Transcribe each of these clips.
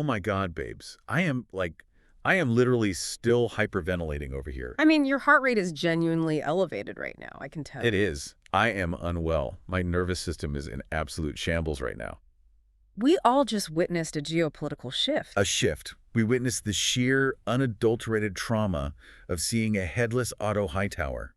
Oh my God, babes. I am literally still hyperventilating over here. I mean, your heart rate is genuinely elevated right now, I can tell. It is. I am unwell. My nervous system is in absolute shambles right now. We all just witnessed a geopolitical shift. A shift. We witnessed the sheer, unadulterated trauma of seeing a headless Otto Hightower,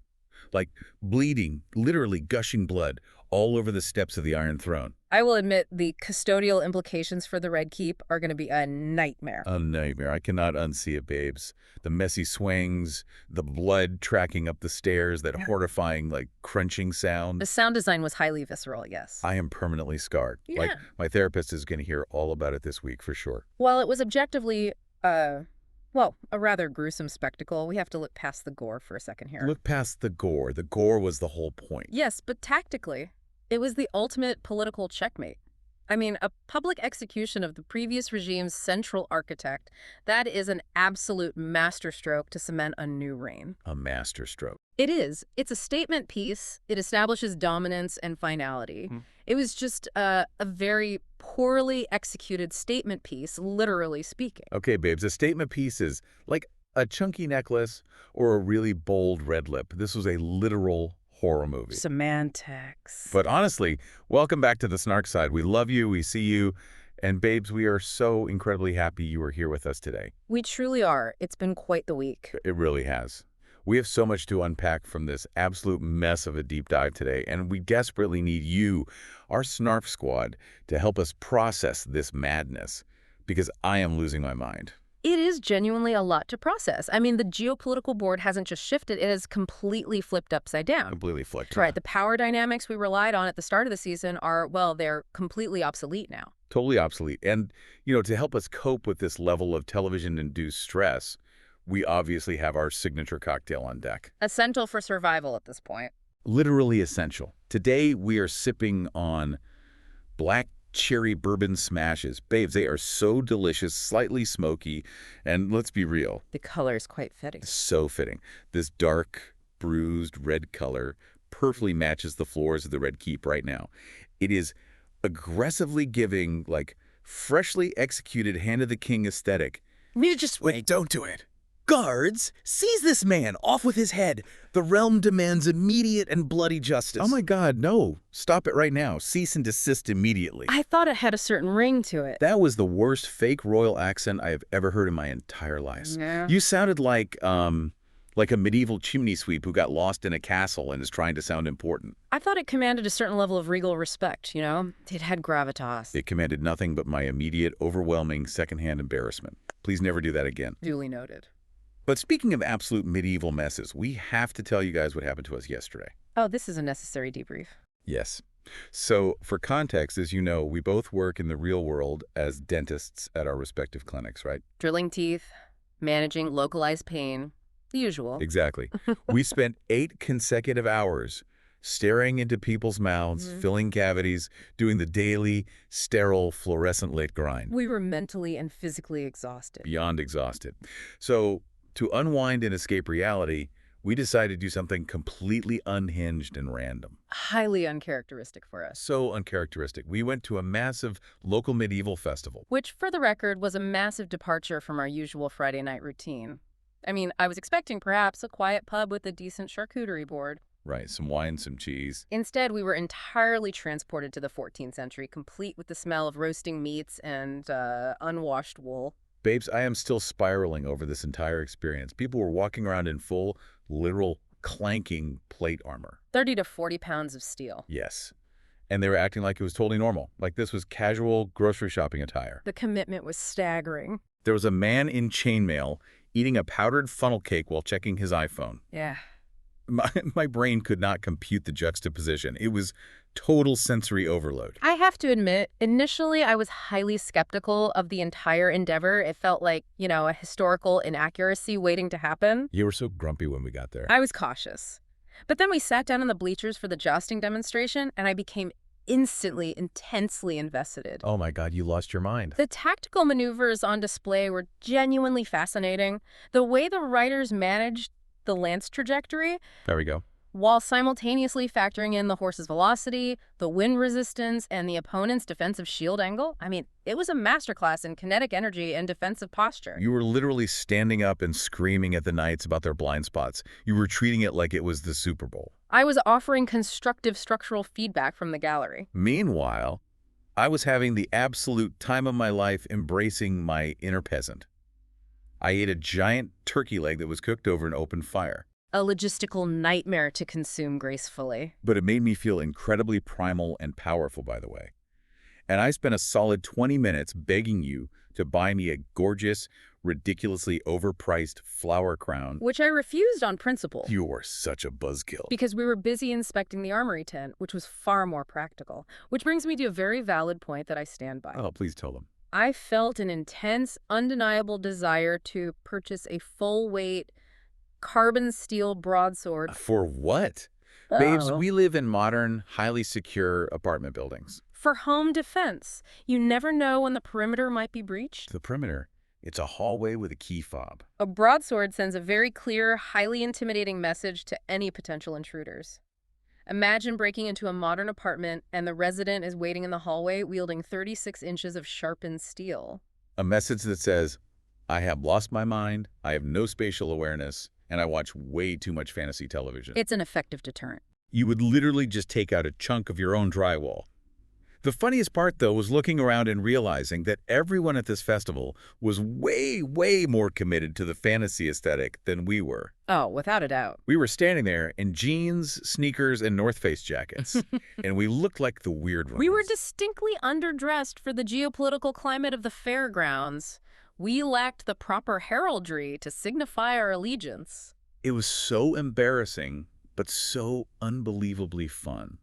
like bleeding, literally gushing blood, all over the steps of the Iron Throne. I will admit the custodial implications for the Red Keep are going to be a nightmare. A nightmare. I cannot unsee it, babes. The messy swings, the blood tracking up the stairs, that horrifying, crunching sound. The sound design was highly visceral, yes. I am permanently scarred. Yeah. My therapist is going to hear all about it this week for sure. While it was objectively, well, a rather gruesome spectacle, we have to look past the gore for a second here. Look past the gore. The gore was the whole point. Yes, but tactically, it was the ultimate political checkmate. I mean, a public execution of the previous regime's central architect, that is an absolute masterstroke to cement a new reign. A masterstroke. It is. It's a statement piece. It establishes dominance and finality. It was just a very poorly executed statement piece, literally speaking. Okay, babes, a statement piece is like a chunky necklace or a really bold red lip. This was a literal horror movie. Semantics. But honestly, welcome back to the Snark Side. We love you, we see you, and babes, we are so incredibly happy you are here with us today. We truly are. It's been quite the week. It really has. We have so much to unpack from this absolute mess of a deep dive today, and we desperately need you, our Snark Squad, to help us process this madness, because I am losing my mind. It is genuinely a lot to process. I mean, the geopolitical board hasn't just shifted, it has completely flipped upside down. Completely flipped. Right. The power dynamics we relied on at the start of the season are, well, they're completely obsolete now. Totally obsolete. And, to help us cope with this level of television-induced stress, we obviously have our signature cocktail on deck. Essential for survival at this point. Literally essential. Today, we are sipping on black cherry bourbon smashes. Babes, they are so delicious, slightly smoky, and let's be real. The color is quite fitting. So fitting. This dark, bruised red color perfectly matches the floors of the Red Keep right now. It is aggressively giving, freshly executed Hand of the King aesthetic. Wait, don't do it. Guards, seize this man, off with his head. The realm demands immediate and bloody justice. Oh my God, no. Stop it right now. Cease and desist immediately. I thought it had a certain ring to it. That was the worst fake royal accent I have ever heard in my entire life. Yeah. You sounded like a medieval chimney sweep who got lost in a castle and is trying to sound important. I thought it commanded a certain level of regal respect, It had gravitas. It commanded nothing but my immediate, overwhelming, secondhand embarrassment. Please never do that again. Duly noted. But speaking of absolute medieval messes, we have to tell you guys what happened to us yesterday. Oh, this is a necessary debrief. Yes. So, for context, as you know, we both work in the real world as dentists at our respective clinics, right? Drilling teeth, managing localized pain, the usual. Exactly. We spent 8 consecutive hours staring into people's mouths, filling cavities, doing the daily, sterile, fluorescent-lit grind. We were mentally and physically exhausted. Beyond exhausted. So, to unwind and escape reality, we decided to do something completely unhinged and random. Highly uncharacteristic for us. So uncharacteristic. We went to a massive local medieval festival. Which, for the record, was a massive departure from our usual Friday night routine. I mean, I was expecting perhaps a quiet pub with a decent charcuterie board. Right, some wine, some cheese. Instead, we were entirely transported to the 14th century, complete with the smell of roasting meats and unwashed wool. Babes, I am still spiraling over this entire experience. People were walking around in full, literal, clanking plate armor. 30 to 40 pounds of steel. Yes. And they were acting like it was totally normal, like this was casual grocery shopping attire. The commitment was staggering. There was a man in chainmail eating a powdered funnel cake while checking his iPhone. Yeah. My brain could not compute the juxtaposition. It was total sensory overload. I have to admit, initially I was highly skeptical of the entire endeavor. It felt like, a historical inaccuracy waiting to happen. You were so grumpy when we got there. I was cautious. But then we sat down on the bleachers for the jousting demonstration, and I became instantly, intensely invested. Oh my God, you lost your mind. The tactical maneuvers on display were genuinely fascinating. The way the writers managed the lance trajectory. There we go. while simultaneously factoring in the horse's velocity, the wind resistance, and the opponent's defensive shield angle. I mean, it was a masterclass in kinetic energy and defensive posture. You were literally standing up and screaming at the knights about their blind spots. You were treating it like it was the Super Bowl. I was offering constructive structural feedback from the gallery. Meanwhile, I was having the absolute time of my life embracing my inner peasant. I ate a giant turkey leg that was cooked over an open fire. A logistical nightmare to consume gracefully. But it made me feel incredibly primal and powerful, by the way. And I spent a solid 20 minutes begging you to buy me a gorgeous, ridiculously overpriced flower crown. Which I refused on principle. You are such a buzzkill. Because we were busy inspecting the armory tent, which was far more practical. Which brings me to a very valid point that I stand by. Oh, please tell them. I felt an intense, undeniable desire to purchase a full-weight carbon steel broadsword. For what? Babes, we live in modern, highly secure apartment buildings. For home defense. You never know when the perimeter might be breached. The perimeter. It's a hallway with a key fob. A broadsword sends a very clear, highly intimidating message to any potential intruders. Imagine breaking into a modern apartment and the resident is waiting in the hallway wielding 36 inches of sharpened steel. A message that says, I have lost my mind, I have no spatial awareness, and I watch way too much fantasy television. It's an effective deterrent. You would literally just take out a chunk of your own drywall. The funniest part, though, was looking around and realizing that everyone at this festival was way, way more committed to the fantasy aesthetic than we were. Oh, without a doubt. We were standing there in jeans, sneakers, and North Face jackets, and we looked like the weird ones. We were distinctly underdressed for the geopolitical climate of the fairgrounds. We lacked the proper heraldry to signify our allegiance. It was so embarrassing, but so unbelievably fun.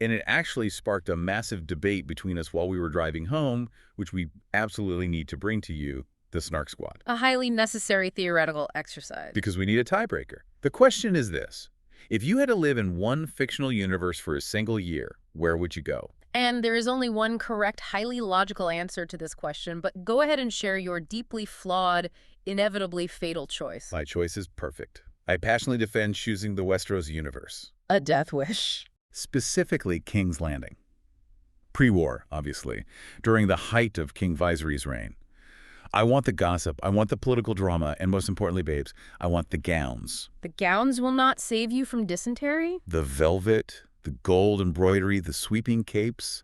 And it actually sparked a massive debate between us while we were driving home, which we absolutely need to bring to you, the Snark Squad. A highly necessary theoretical exercise. Because we need a tiebreaker. The question is this. If you had to live in one fictional universe for a single year, where would you go? And there is only one correct, highly logical answer to this question, but go ahead and share your deeply flawed, inevitably fatal choice. My choice is perfect. I passionately defend choosing the Westerosi universe. A death wish. Specifically King's Landing. Pre-war, obviously, during the height of King Viserys' reign. I want the gossip, I want the political drama, and most importantly, babes, I want the gowns. The gowns will not save you from dysentery? The velvet, the gold embroidery, the sweeping capes.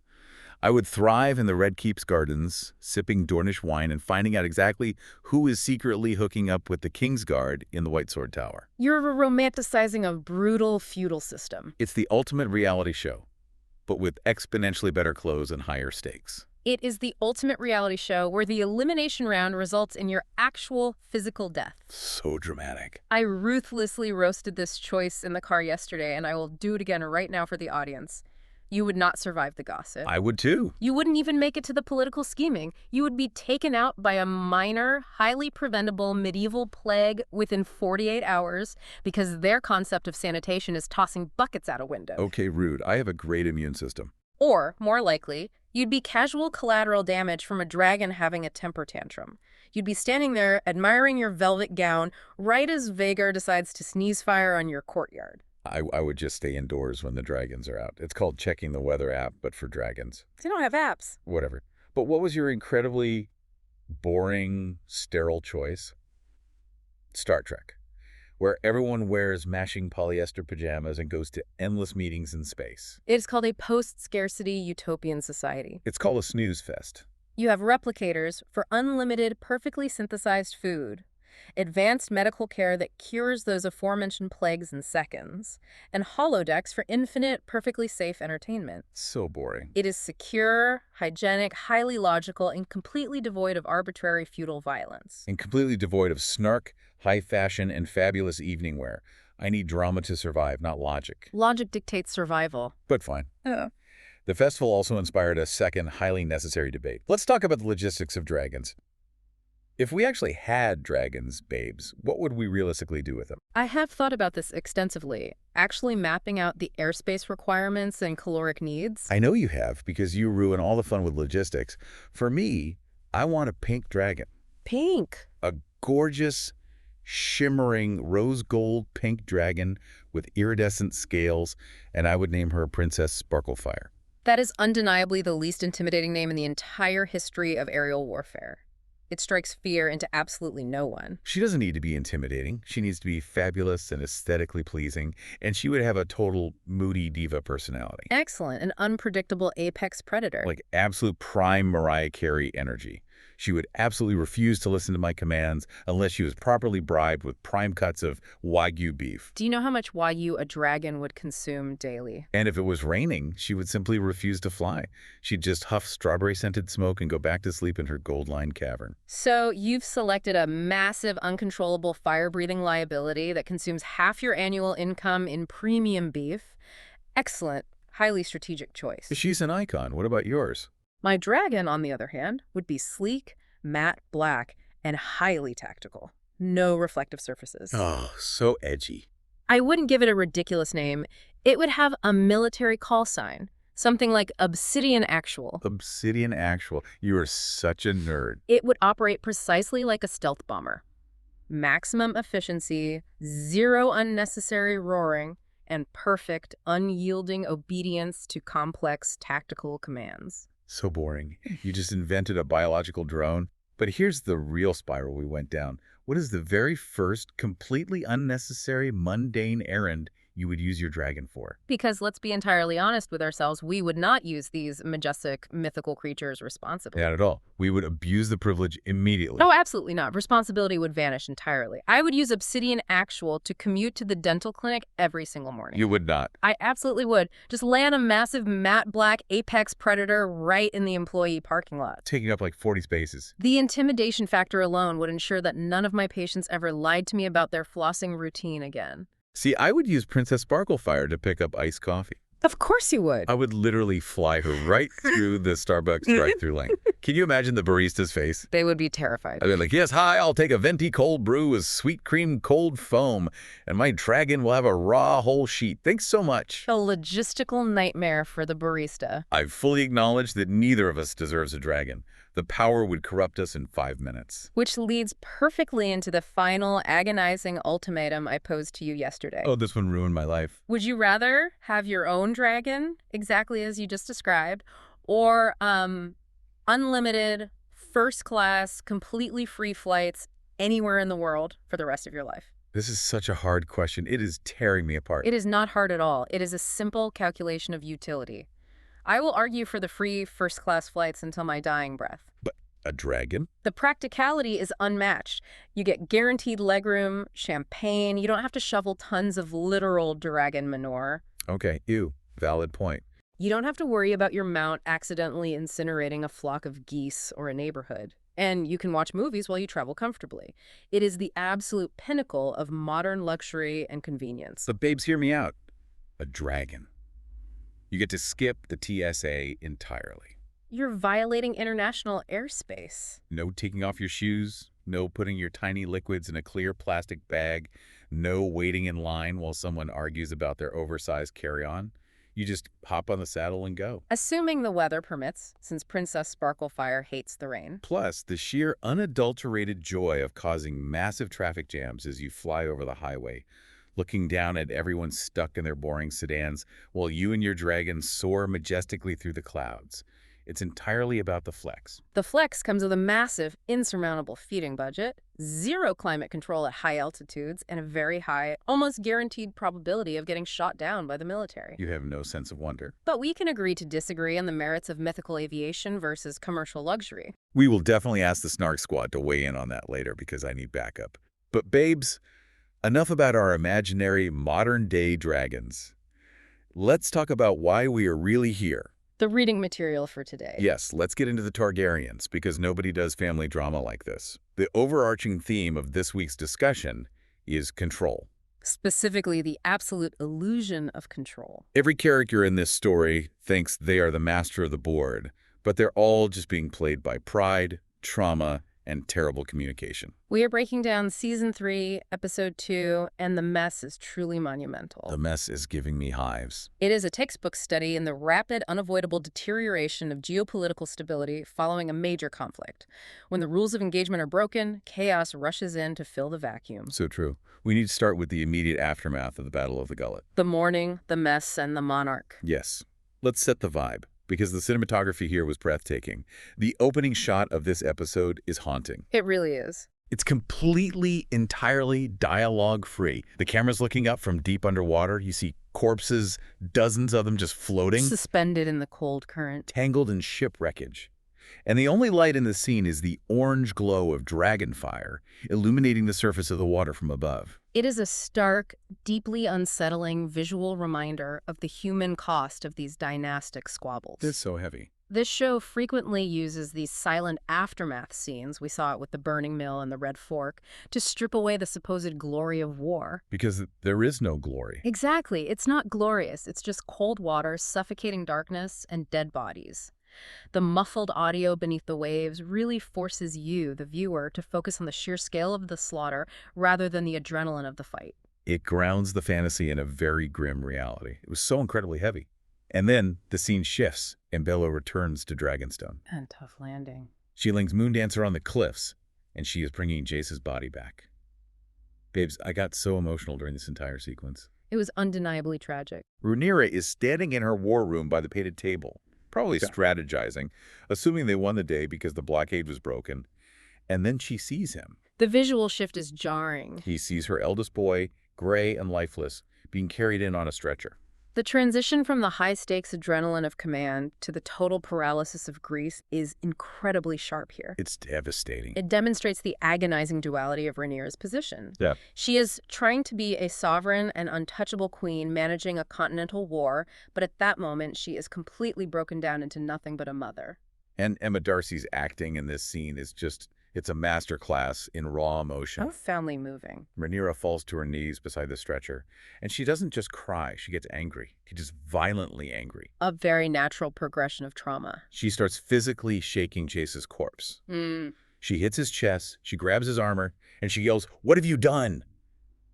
I would thrive in the Red Keep's gardens, sipping Dornish wine and finding out exactly who is secretly hooking up with the King's Guard in the White Sword Tower. You're a romanticizing of brutal feudal system. It's the ultimate reality show, but with exponentially better clothes and higher stakes. It is the ultimate reality show where the elimination round results in your actual physical death. So dramatic. I ruthlessly roasted this choice in the car yesterday, and I will do it again right now for the audience. You would not survive the gossip. I would too. You wouldn't even make it to the political scheming. You would be taken out by a minor, highly preventable medieval plague within 48 hours because their concept of sanitation is tossing buckets out a window. Okay, rude. I have a great immune system. Or, more likely, you'd be casual collateral damage from a dragon having a temper tantrum. You'd be standing there admiring your velvet gown right as Vhagar decides to sneeze fire on your courtyard. I would just stay indoors when the dragons are out. It's called checking the weather app, but for dragons. They don't have apps. Whatever. But what was your incredibly boring, sterile choice? Star Trek, where everyone wears matching polyester pajamas and goes to endless meetings in space. It's called a post-scarcity utopian society. It's called a snooze fest. You have replicators for unlimited, perfectly synthesized food, advanced medical care that cures those aforementioned plagues in seconds, and holodecks for infinite, perfectly safe entertainment. So boring. It is secure, hygienic, highly logical, and completely devoid of arbitrary feudal violence. And completely devoid of snark, high fashion, and fabulous evening wear. I need drama to survive, not logic. Logic dictates survival. But fine. The festival also inspired a second, highly necessary debate. Let's talk about the logistics of dragons. If we actually had dragons, babes, what would we realistically do with them? I have thought about this extensively, actually mapping out the airspace requirements and caloric needs. I know you have, because you ruin all the fun with logistics. For me, I want a pink dragon. Pink. A gorgeous, shimmering rose gold pink dragon with iridescent scales, and I would name her Princess Sparklefire. That is undeniably the least intimidating name in the entire history of aerial warfare. It strikes fear into absolutely no one. She doesn't need to be intimidating. She needs to be fabulous and aesthetically pleasing, and she would have a total moody diva personality. Excellent, an unpredictable apex predator. Like absolute prime Mariah Carey energy. She would absolutely refuse to listen to my commands unless she was properly bribed with prime cuts of Wagyu beef. Do you know how much Wagyu a dragon would consume daily? And if it was raining, she would simply refuse to fly. She'd just huff strawberry-scented smoke and go back to sleep in her gold-lined cavern. So you've selected a massive, uncontrollable fire-breathing liability that consumes half your annual income in premium beef. Excellent, highly strategic choice. She's an icon. What about yours? My dragon, on the other hand, would be sleek, matte black, and highly tactical. No reflective surfaces. Oh, so edgy. I wouldn't give it a ridiculous name. It would have a military call sign, something like Obsidian Actual. Obsidian Actual. You are such a nerd. It would operate precisely like a stealth bomber. Maximum efficiency, zero unnecessary roaring, and perfect, unyielding obedience to complex tactical commands. So boring. You just invented a biological drone. But here's the real spiral we went down. What is the very first completely unnecessary, mundane errand you would use your dragon for? Because let's be entirely honest with ourselves, we would not use these majestic, mythical creatures responsibly. Not at all. We would abuse the privilege immediately. Oh, absolutely not. Responsibility would vanish entirely. I would use Obsidian Actual to commute to the dental clinic every single morning. You would not. I absolutely would. Just land a massive matte black apex predator right in the employee parking lot. Taking up like 40 spaces. The intimidation factor alone would ensure that none of my patients ever lied to me about their flossing routine again. See, I would use Princess Sparklefire to pick up iced coffee. Of course you would. I would literally fly her right through the Starbucks drive-thru lane. Can you imagine the barista's face? They would be terrified. I'd be like, yes, hi, I'll take a venti cold brew with sweet cream cold foam, and my dragon will have a raw whole sheet. Thanks so much. A logistical nightmare for the barista. I fully acknowledge that neither of us deserves a dragon. The power would corrupt us in 5 minutes. Which leads perfectly into the final agonizing ultimatum I posed to you yesterday. Oh, this one ruined my life. Would you rather have your own dragon, exactly as you just described, or unlimited, first-class, completely free flights anywhere in the world for the rest of your life? This is such a hard question. It is tearing me apart. It is not hard at all. It is a simple calculation of utility. I will argue for the free first-class flights until my dying breath. But a dragon? The practicality is unmatched. You get guaranteed legroom, champagne. You don't have to shovel tons of literal dragon manure. Okay, ew. Valid point. You don't have to worry about your mount accidentally incinerating a flock of geese or a neighborhood. And you can watch movies while you travel comfortably. It is the absolute pinnacle of modern luxury and convenience. But babes, hear me out. A dragon. You get to skip the TSA entirely. You're violating international airspace. No taking off your shoes, no putting your tiny liquids in a clear plastic bag, no waiting in line while someone argues about their oversized carry-on. You just hop on the saddle and go. Assuming the weather permits, since Princess Sparklefire hates the rain. Plus, the sheer unadulterated joy of causing massive traffic jams as you fly over the highway, looking down at everyone stuck in their boring sedans while you and your dragon soar majestically through the clouds. It's entirely about the flex. The flex comes with a massive, insurmountable feeding budget, zero climate control at high altitudes, and a very high, almost guaranteed probability of getting shot down by the military. You have no sense of wonder. But we can agree to disagree on the merits of mythical aviation versus commercial luxury. We will definitely ask the Snark Squad to weigh in on that later because I need backup. But babes, enough about our imaginary modern-day dragons. Let's talk about why we are really here. The reading material for today. Yes, let's get into the Targaryens, because nobody does family drama like this. The overarching theme of this week's discussion is control. Specifically, the absolute illusion of control. Every character in this story thinks they are the master of the board, but they're all just being played by pride, trauma, and terrible communication. We are breaking down Season 3, Episode 2, and the mess is truly monumental. The mess is giving me hives. It is a textbook study in the rapid, unavoidable deterioration of geopolitical stability following a major conflict. When the rules of engagement are broken, chaos rushes in to fill the vacuum. So true. We need to start with the immediate aftermath of the Battle of the Gullet. The mourning, the mess, and the monarch. Yes. Let's set the vibe, because the cinematography here was breathtaking. The opening shot of this episode is haunting. It really is. It's completely, entirely dialogue-free. The camera's looking up from deep underwater. You see corpses, dozens of them just floating. Suspended in the cold current. Tangled in shipwreckage. And the only light in the scene is the orange glow of dragon fire, illuminating the surface of the water from above. It is a stark, deeply unsettling visual reminder of the human cost of these dynastic squabbles. It's so heavy. This show frequently uses these silent aftermath scenes, we saw it with the burning mill and the Red Fork, to strip away the supposed glory of war. Because there is no glory. Exactly. It's not glorious. It's just cold water, suffocating darkness, and dead bodies. The muffled audio beneath the waves really forces you, the viewer, to focus on the sheer scale of the slaughter rather than the adrenaline of the fight. It grounds the fantasy in a very grim reality. It was so incredibly heavy. And then the scene shifts, and Bella returns to Dragonstone. And tough landing. She links Moondancer on the cliffs, and she is bringing Jace's body back. Babes, I got so emotional during this entire sequence. It was undeniably tragic. Rhaenyra is standing in her war room by the painted table, probably strategizing, assuming they won the day because the blockade was broken. And then she sees him. The visual shift is jarring. He sees her eldest boy, gray and lifeless, being carried in on a stretcher. The transition from the high-stakes adrenaline of command to the total paralysis of grief is incredibly sharp here. It's devastating. It demonstrates the agonizing duality of Rhaenyra's position. Yeah. She is trying to be a sovereign and untouchable queen managing a continental war, but at that moment she is completely broken down into nothing but a mother. And Emma Darcy's acting in this scene is just, it's a masterclass in raw emotion. Profoundly moving. Rhaenyra falls to her knees beside the stretcher, and she doesn't just cry, she gets angry. She gets violently angry. A very natural progression of trauma. She starts physically shaking Jace's corpse. She hits his chest, she grabs his armor, and she yells, "What have you done?"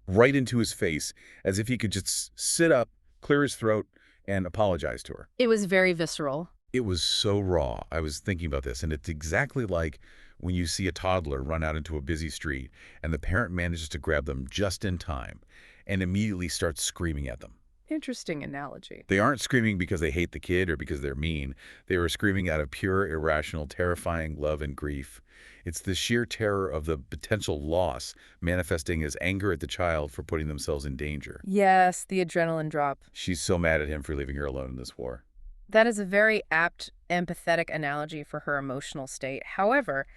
right into his face, as if he could just sit up, clear his throat, and apologize to her. It was very visceral. It was so raw. I was thinking about this, and it's exactly like when you see a toddler run out into a busy street and the parent manages to grab them just in time and immediately starts screaming at them. Interesting analogy. They aren't screaming because they hate the kid or because they're mean. They were screaming out of pure, irrational, terrifying love and grief. It's the sheer terror of the potential loss manifesting as anger at the child for putting themselves in danger. Yes, the adrenaline drop. She's so mad at him for leaving her alone in this war. That is a very apt, empathetic analogy for her emotional state. However,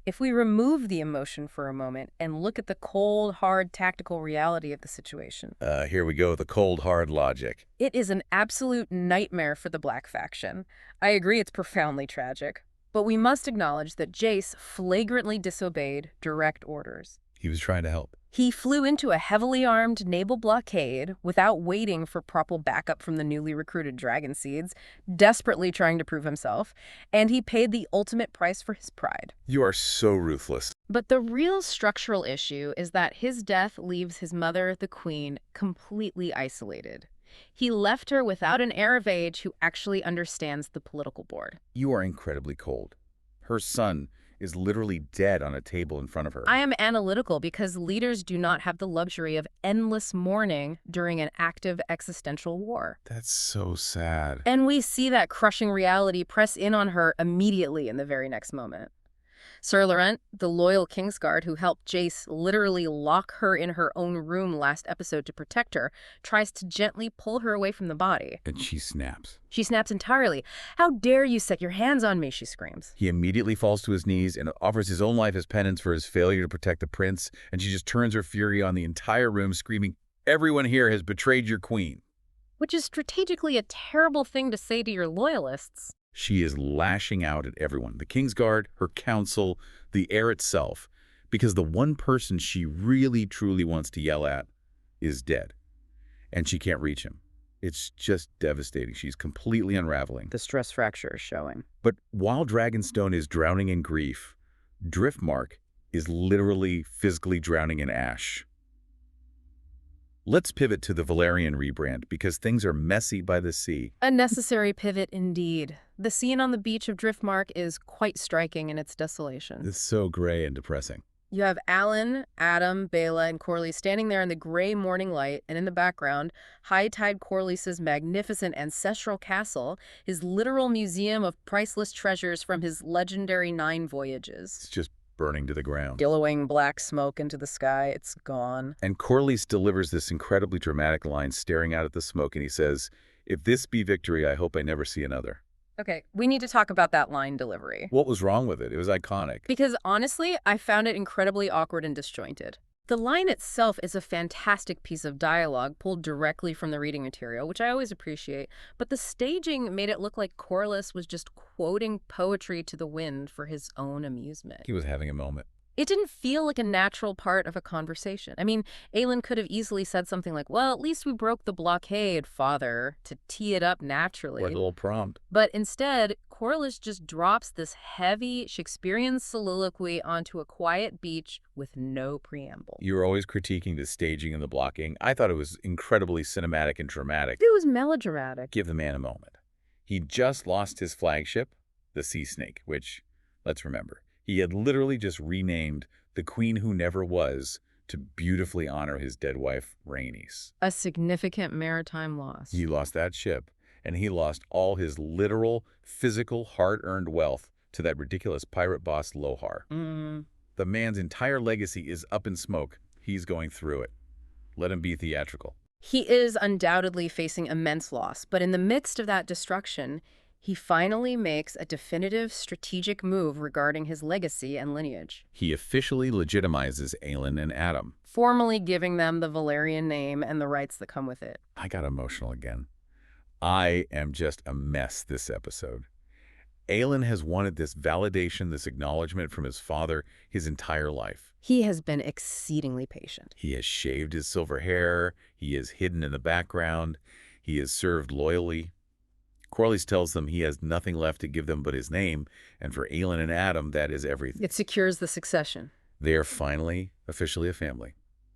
if we remove the emotion for a moment and look at the cold, hard, tactical reality of the situation. Here we go, the cold, hard logic. It is an absolute nightmare for the Black faction. I agree it's profoundly tragic. But we must acknowledge that Jace flagrantly disobeyed direct orders. He was trying to help. He flew into a heavily armed naval blockade without waiting for proper backup from the newly recruited Dragon Seeds, desperately trying to prove himself, and he paid the ultimate price for his pride. You are so ruthless. But the real structural issue is that his death leaves his mother, the queen, completely isolated. He left her without an heir of age who actually understands the political board. You are incredibly cold. Her son is literally dead on a table in front of her. I am analytical because leaders do not have the luxury of endless mourning during an active existential war. That's so sad. And we see that crushing reality press in on her immediately in the very next moment. Ser Luthor, the loyal Kingsguard who helped Jace literally lock her in her own room last episode to protect her, tries to gently pull her away from the body. And she snaps. She snaps entirely. "How dare you set your hands on me," she screams. He immediately falls to his knees and offers his own life as penance for his failure to protect the prince, and she just turns her fury on the entire room, screaming, "Everyone here has betrayed your queen." Which is strategically a terrible thing to say to your loyalists. She is lashing out at everyone, the Kingsguard, her council, the heir itself, because the one person she really truly wants to yell at is dead, and she can't reach him. It's just devastating. She's completely unraveling. The stress fracture is showing. But while Dragonstone is drowning in grief, Driftmark is literally physically drowning in ash. Let's pivot to the Valyrian rebrand because things are messy by the sea. A necessary pivot indeed. The scene on the beach of Driftmark is quite striking in its desolation. It's so gray and depressing. You have Alan, Adam, Bela, and Corlys standing there in the gray morning light, and in the background, high-tide Corlys' magnificent ancestral castle, his literal museum of priceless treasures from his legendary 9 voyages. It's just burning to the ground. Billowing black smoke into the sky, it's gone. And Corlys delivers this incredibly dramatic line staring out at the smoke, and he says, "If this be victory, I hope I never see another." Okay, we need to talk about that line delivery. What was wrong with it? It was iconic. Because honestly, I found it incredibly awkward and disjointed. The line itself is a fantastic piece of dialogue pulled directly from the reading material, which I always appreciate, but the staging made it look like Corlys was just quoting poetry to the wind for his own amusement. He was having a moment. It didn't feel like a natural part of a conversation. I mean, Aelin could have easily said something like, well, at least we broke the blockade, father, to tee it up naturally. Like a little prompt. But instead, Corlys just drops this heavy Shakespearean soliloquy onto a quiet beach with no preamble. You were always critiquing the staging and the blocking. I thought it was incredibly cinematic and dramatic. It was melodramatic. Give the man a moment. He just lost his flagship, the Sea Snake, which, let's remember, he had literally just renamed the Queen Who Never Was to beautifully honor his dead wife, Rhaenys. A significant maritime loss. He lost that ship, and he lost all his literal, physical, hard-earned wealth to that ridiculous pirate boss, Lohar. The man's entire legacy is up in smoke. He's going through it. Let him be theatrical. He is undoubtedly facing immense loss, but in the midst of that destruction, he finally makes a definitive strategic move regarding his legacy and lineage. He officially legitimizes Aelin and Adam, formally giving them the Valyrian name and the rights that come with it. I got emotional again. I am just a mess this episode. Aelin has wanted this validation, this acknowledgement from his father his entire life. He has been exceedingly patient. He has shaved his silver hair. He is hidden in the background. He has served loyally. Corlys tells them he has nothing left to give them but his name, and for Aelin and Adam, that is everything. It secures the succession. They are finally officially a family.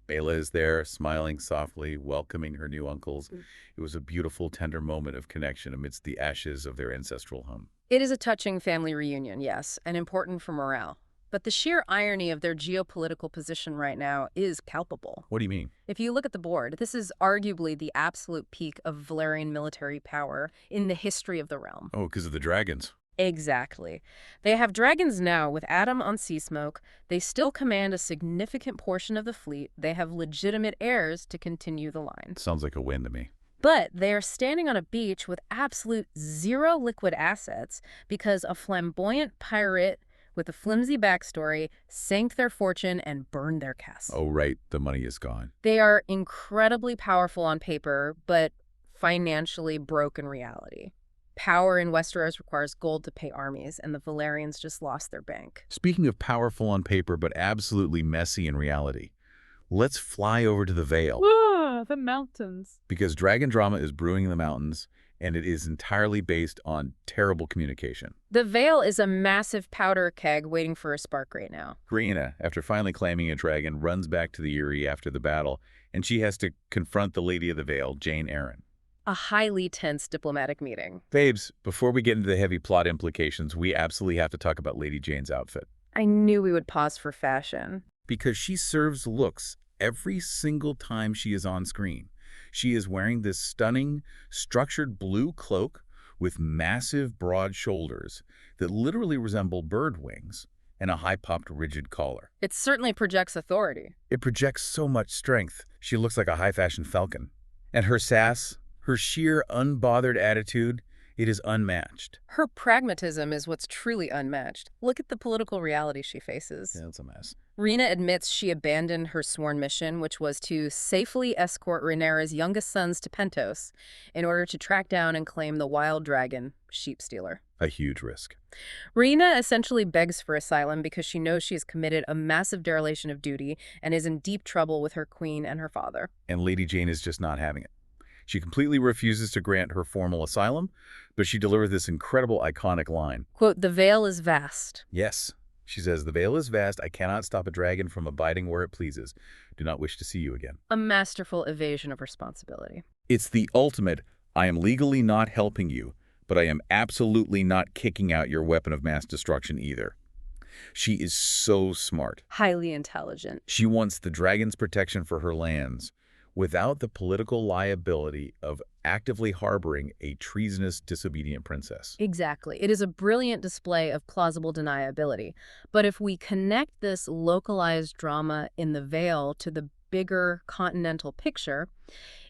Bela is there, smiling softly, welcoming her new uncles. It was a beautiful, tender moment of connection amidst the ashes of their ancestral home. It is a touching family reunion, yes, and important for morale. But the sheer irony of their geopolitical position right now is palpable. What do you mean? If you look at the board, this is arguably the absolute peak of Valyrian military power in the history of the realm. Oh, because of the dragons. Exactly. They have dragons now with Adam on Seasmoke. They still command a significant portion of the fleet. They have legitimate heirs to continue the line. Sounds like a win to me. But they are standing on a beach with absolute zero liquid assets because a flamboyant pirate with a flimsy backstory sank their fortune and burned their castle. Oh, right. The money is gone. They are incredibly powerful on paper, but financially broke in reality. Power in Westeros requires gold to pay armies, and the Valyrians just lost their bank. Speaking of powerful on paper, but absolutely messy in reality, let's fly over to the Vale. Whoa, the mountains. Because dragon drama is brewing in the mountains, and it is entirely based on terrible communication. The Vale is a massive powder keg waiting for a spark right now. Rhaenyra, after finally claiming a dragon, runs back to the Eyrie after the battle, and she has to confront the Lady of the Vale, Jane Arryn. A highly tense diplomatic meeting. Babes, before we get into the heavy plot implications, we absolutely have to talk about Lady Jane's outfit. I knew we would pause for fashion. Because she serves looks every single time she is on screen. She is wearing this stunning, structured blue cloak with massive, broad shoulders that literally resemble bird wings and a high-popped, rigid collar. It certainly projects authority. It projects so much strength. She looks like a high-fashion falcon. And her sass, her sheer, unbothered attitude, it is unmatched. Her pragmatism is what's truly unmatched. Look at the political reality she faces. Yeah, it's a mess. Rhaenyra admits she abandoned her sworn mission, which was to safely escort Rhaenyra's youngest sons to Pentos in order to track down and claim the wild dragon, Sheep Stealer. A huge risk. Rhaenyra essentially begs for asylum because she knows she has committed a massive dereliction of duty and is in deep trouble with her queen and her father. And Lady Jane is just not having it. She completely refuses to grant her formal asylum, but she delivers this incredible, iconic line. Quote, "The Vale is vast." Yes, She says, "The veil is vast. I cannot stop a dragon from abiding where it pleases. Do not wish to see you again." A masterful evasion of responsibility. It's the ultimate, I am legally not helping you, but I am absolutely not kicking out your weapon of mass destruction either. She is so smart. Highly intelligent. She wants the dragon's protection for her lands without the political liability of actively harboring a treasonous, disobedient princess. Exactly. It is a brilliant display of plausible deniability. But if we connect this localized drama in the Vale to the bigger continental picture,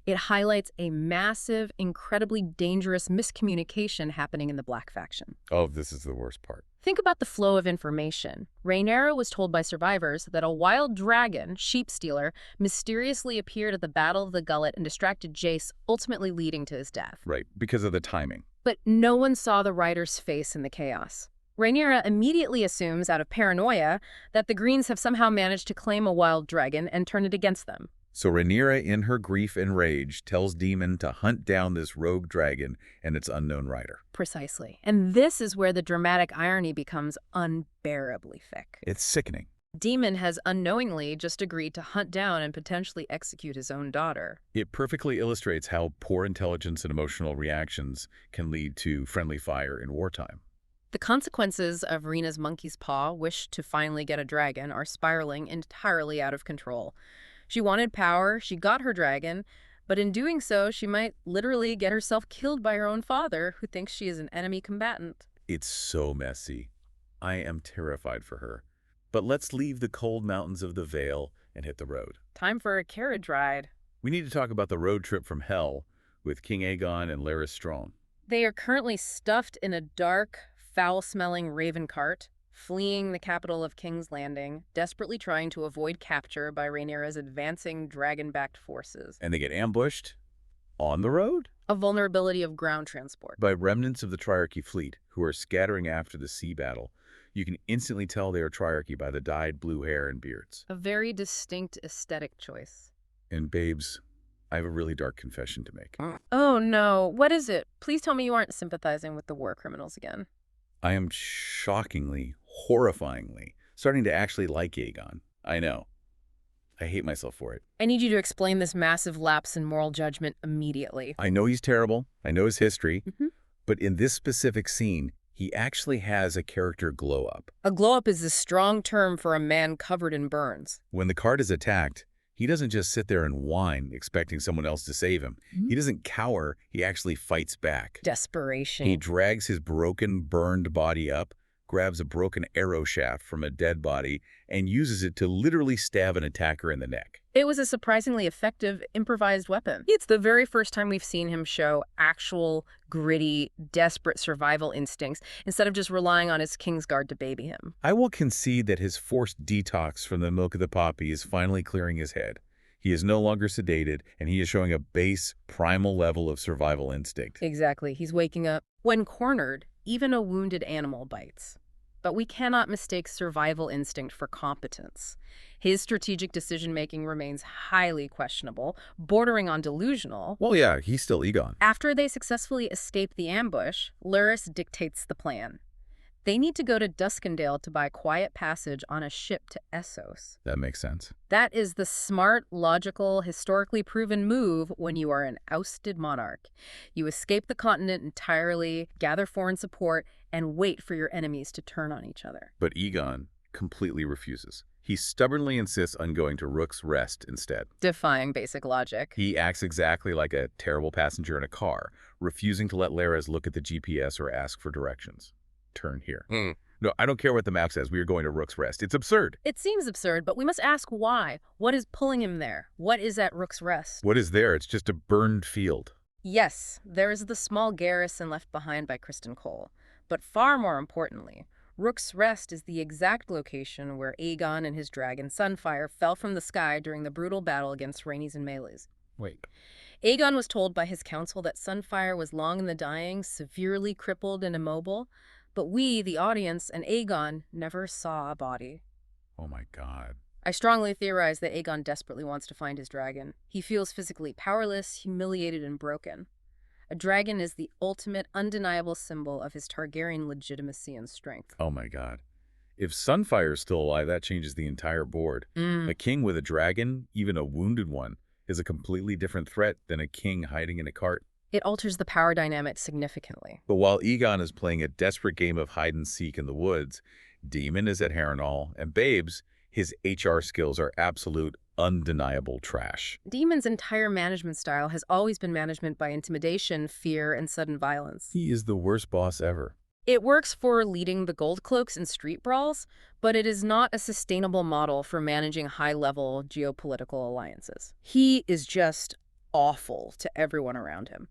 it highlights a massive, incredibly dangerous miscommunication happening in the Black faction. Oh, this is the worst part. Think about the flow of information. Rhaenyra was told by survivors that a wild dragon, sheep stealer, mysteriously appeared at the Battle of the Gullet and distracted Jace, ultimately leading to his death. Right, because of the timing. But no one saw the rider's face in the chaos. Rhaenyra immediately assumes, out of paranoia, that the Greens have somehow managed to claim a wild dragon and turn it against them. So Rhaenyra, in her grief and rage, tells Daemon to hunt down this rogue dragon and its unknown rider. Precisely. And this is where the dramatic irony becomes unbearably thick. It's sickening. Daemon has unknowingly just agreed to hunt down and potentially execute his own daughter. It perfectly illustrates how poor intelligence and emotional reactions can lead to friendly fire in wartime. The consequences of Rhaenyra's monkey's paw wish to finally get a dragon are spiraling entirely out of control. She wanted power, she got her dragon, but in doing so, she might literally get herself killed by her own father, who thinks she is an enemy combatant. It's so messy. I am terrified for her. But let's leave the cold mountains of the Vale and hit the road. Time for a carriage ride. We need to talk about the road trip from Hell with King Aegon and Larys Strong. They are currently stuffed in a dark, foul-smelling raven cart, fleeing the capital of King's Landing, desperately trying to avoid capture by Rhaenyra's advancing dragon-backed forces. And they get ambushed on the road? A vulnerability of ground transport. By remnants of the Triarchy fleet, who are scattering after the sea battle. You can instantly tell they are Triarchy by the dyed blue hair and beards. A very distinct aesthetic choice. And babes, I have a really dark confession to make. Oh no, what is it? Please tell me you aren't sympathizing with the war criminals again. I am shockingly, horrifyingly starting to actually like Aegon. I know. I hate myself for it. I need you to explain this massive lapse in moral judgment immediately. I know he's terrible. I know his history. But in this specific scene, he actually has a character glow-up. A glow-up is a strong term for a man covered in burns. When the cart is attacked, he doesn't just sit there and whine, expecting someone else to save him. He doesn't cower. He actually fights back. Desperation. He drags his broken, burned body up, grabs a broken arrow shaft from a dead body, and uses it to literally stab an attacker in the neck. It was a surprisingly effective, improvised weapon. It's the very first time we've seen him show actual, gritty, desperate survival instincts instead of just relying on his Kingsguard to baby him. I will concede that his forced detox from the milk of the poppy is finally clearing his head. He is no longer sedated, and he is showing a base, primal level of survival instinct. Exactly. He's waking up. When cornered, even a wounded animal bites. But we cannot mistake survival instinct for competence. His strategic decision-making remains highly questionable, bordering on delusional. Well, yeah, he's still Aegon. After they successfully escape the ambush, Larys dictates the plan. They need to go to Duskendale to buy quiet passage on a ship to Essos. That makes sense. That is the smart, logical, historically proven move when you are an ousted monarch. You escape the continent entirely, gather foreign support, and wait for your enemies to turn on each other. But Aegon completely refuses. He stubbornly insists on going to Rook's Rest instead. Defying basic logic. He acts exactly like a terrible passenger in a car, refusing to let Larys look at the GPS or ask for directions. Turn here. No, I don't care what the map says. We are going to Rook's Rest. It's absurd. It seems absurd, but we must ask why. What is pulling him there? What is at Rook's Rest? What is there? It's just a burned field. Yes, there is the small garrison left behind by Criston Cole. But far more importantly, Rook's Rest is the exact location where Aegon and his dragon Sunfire fell from the sky during the brutal battle against Rhaenys and Meleys. Wait. Aegon was told by his council that Sunfire was long in the dying, severely crippled and immobile, but we, the audience, and Aegon never saw a body. Oh my God. I strongly theorize that Aegon desperately wants to find his dragon. He feels physically powerless, humiliated, and broken. A dragon is the ultimate, undeniable symbol of his Targaryen legitimacy and strength. Oh my God. If Sunfire's still alive, that changes the entire board. A king with a dragon, even a wounded one, is a completely different threat than a king hiding in a cart. It alters the power dynamic significantly. But while Aegon is playing a desperate game of hide-and-seek in the woods, Daemon is at Harrenhal, and Babes, his HR skills are absolute, undeniable trash. Daemon's entire management style has always been management by intimidation, fear, and sudden violence. He is the worst boss ever. It works for leading the Gold Cloaks in street brawls, but it is not a sustainable model for managing high-level geopolitical alliances. He is just awful to everyone around him.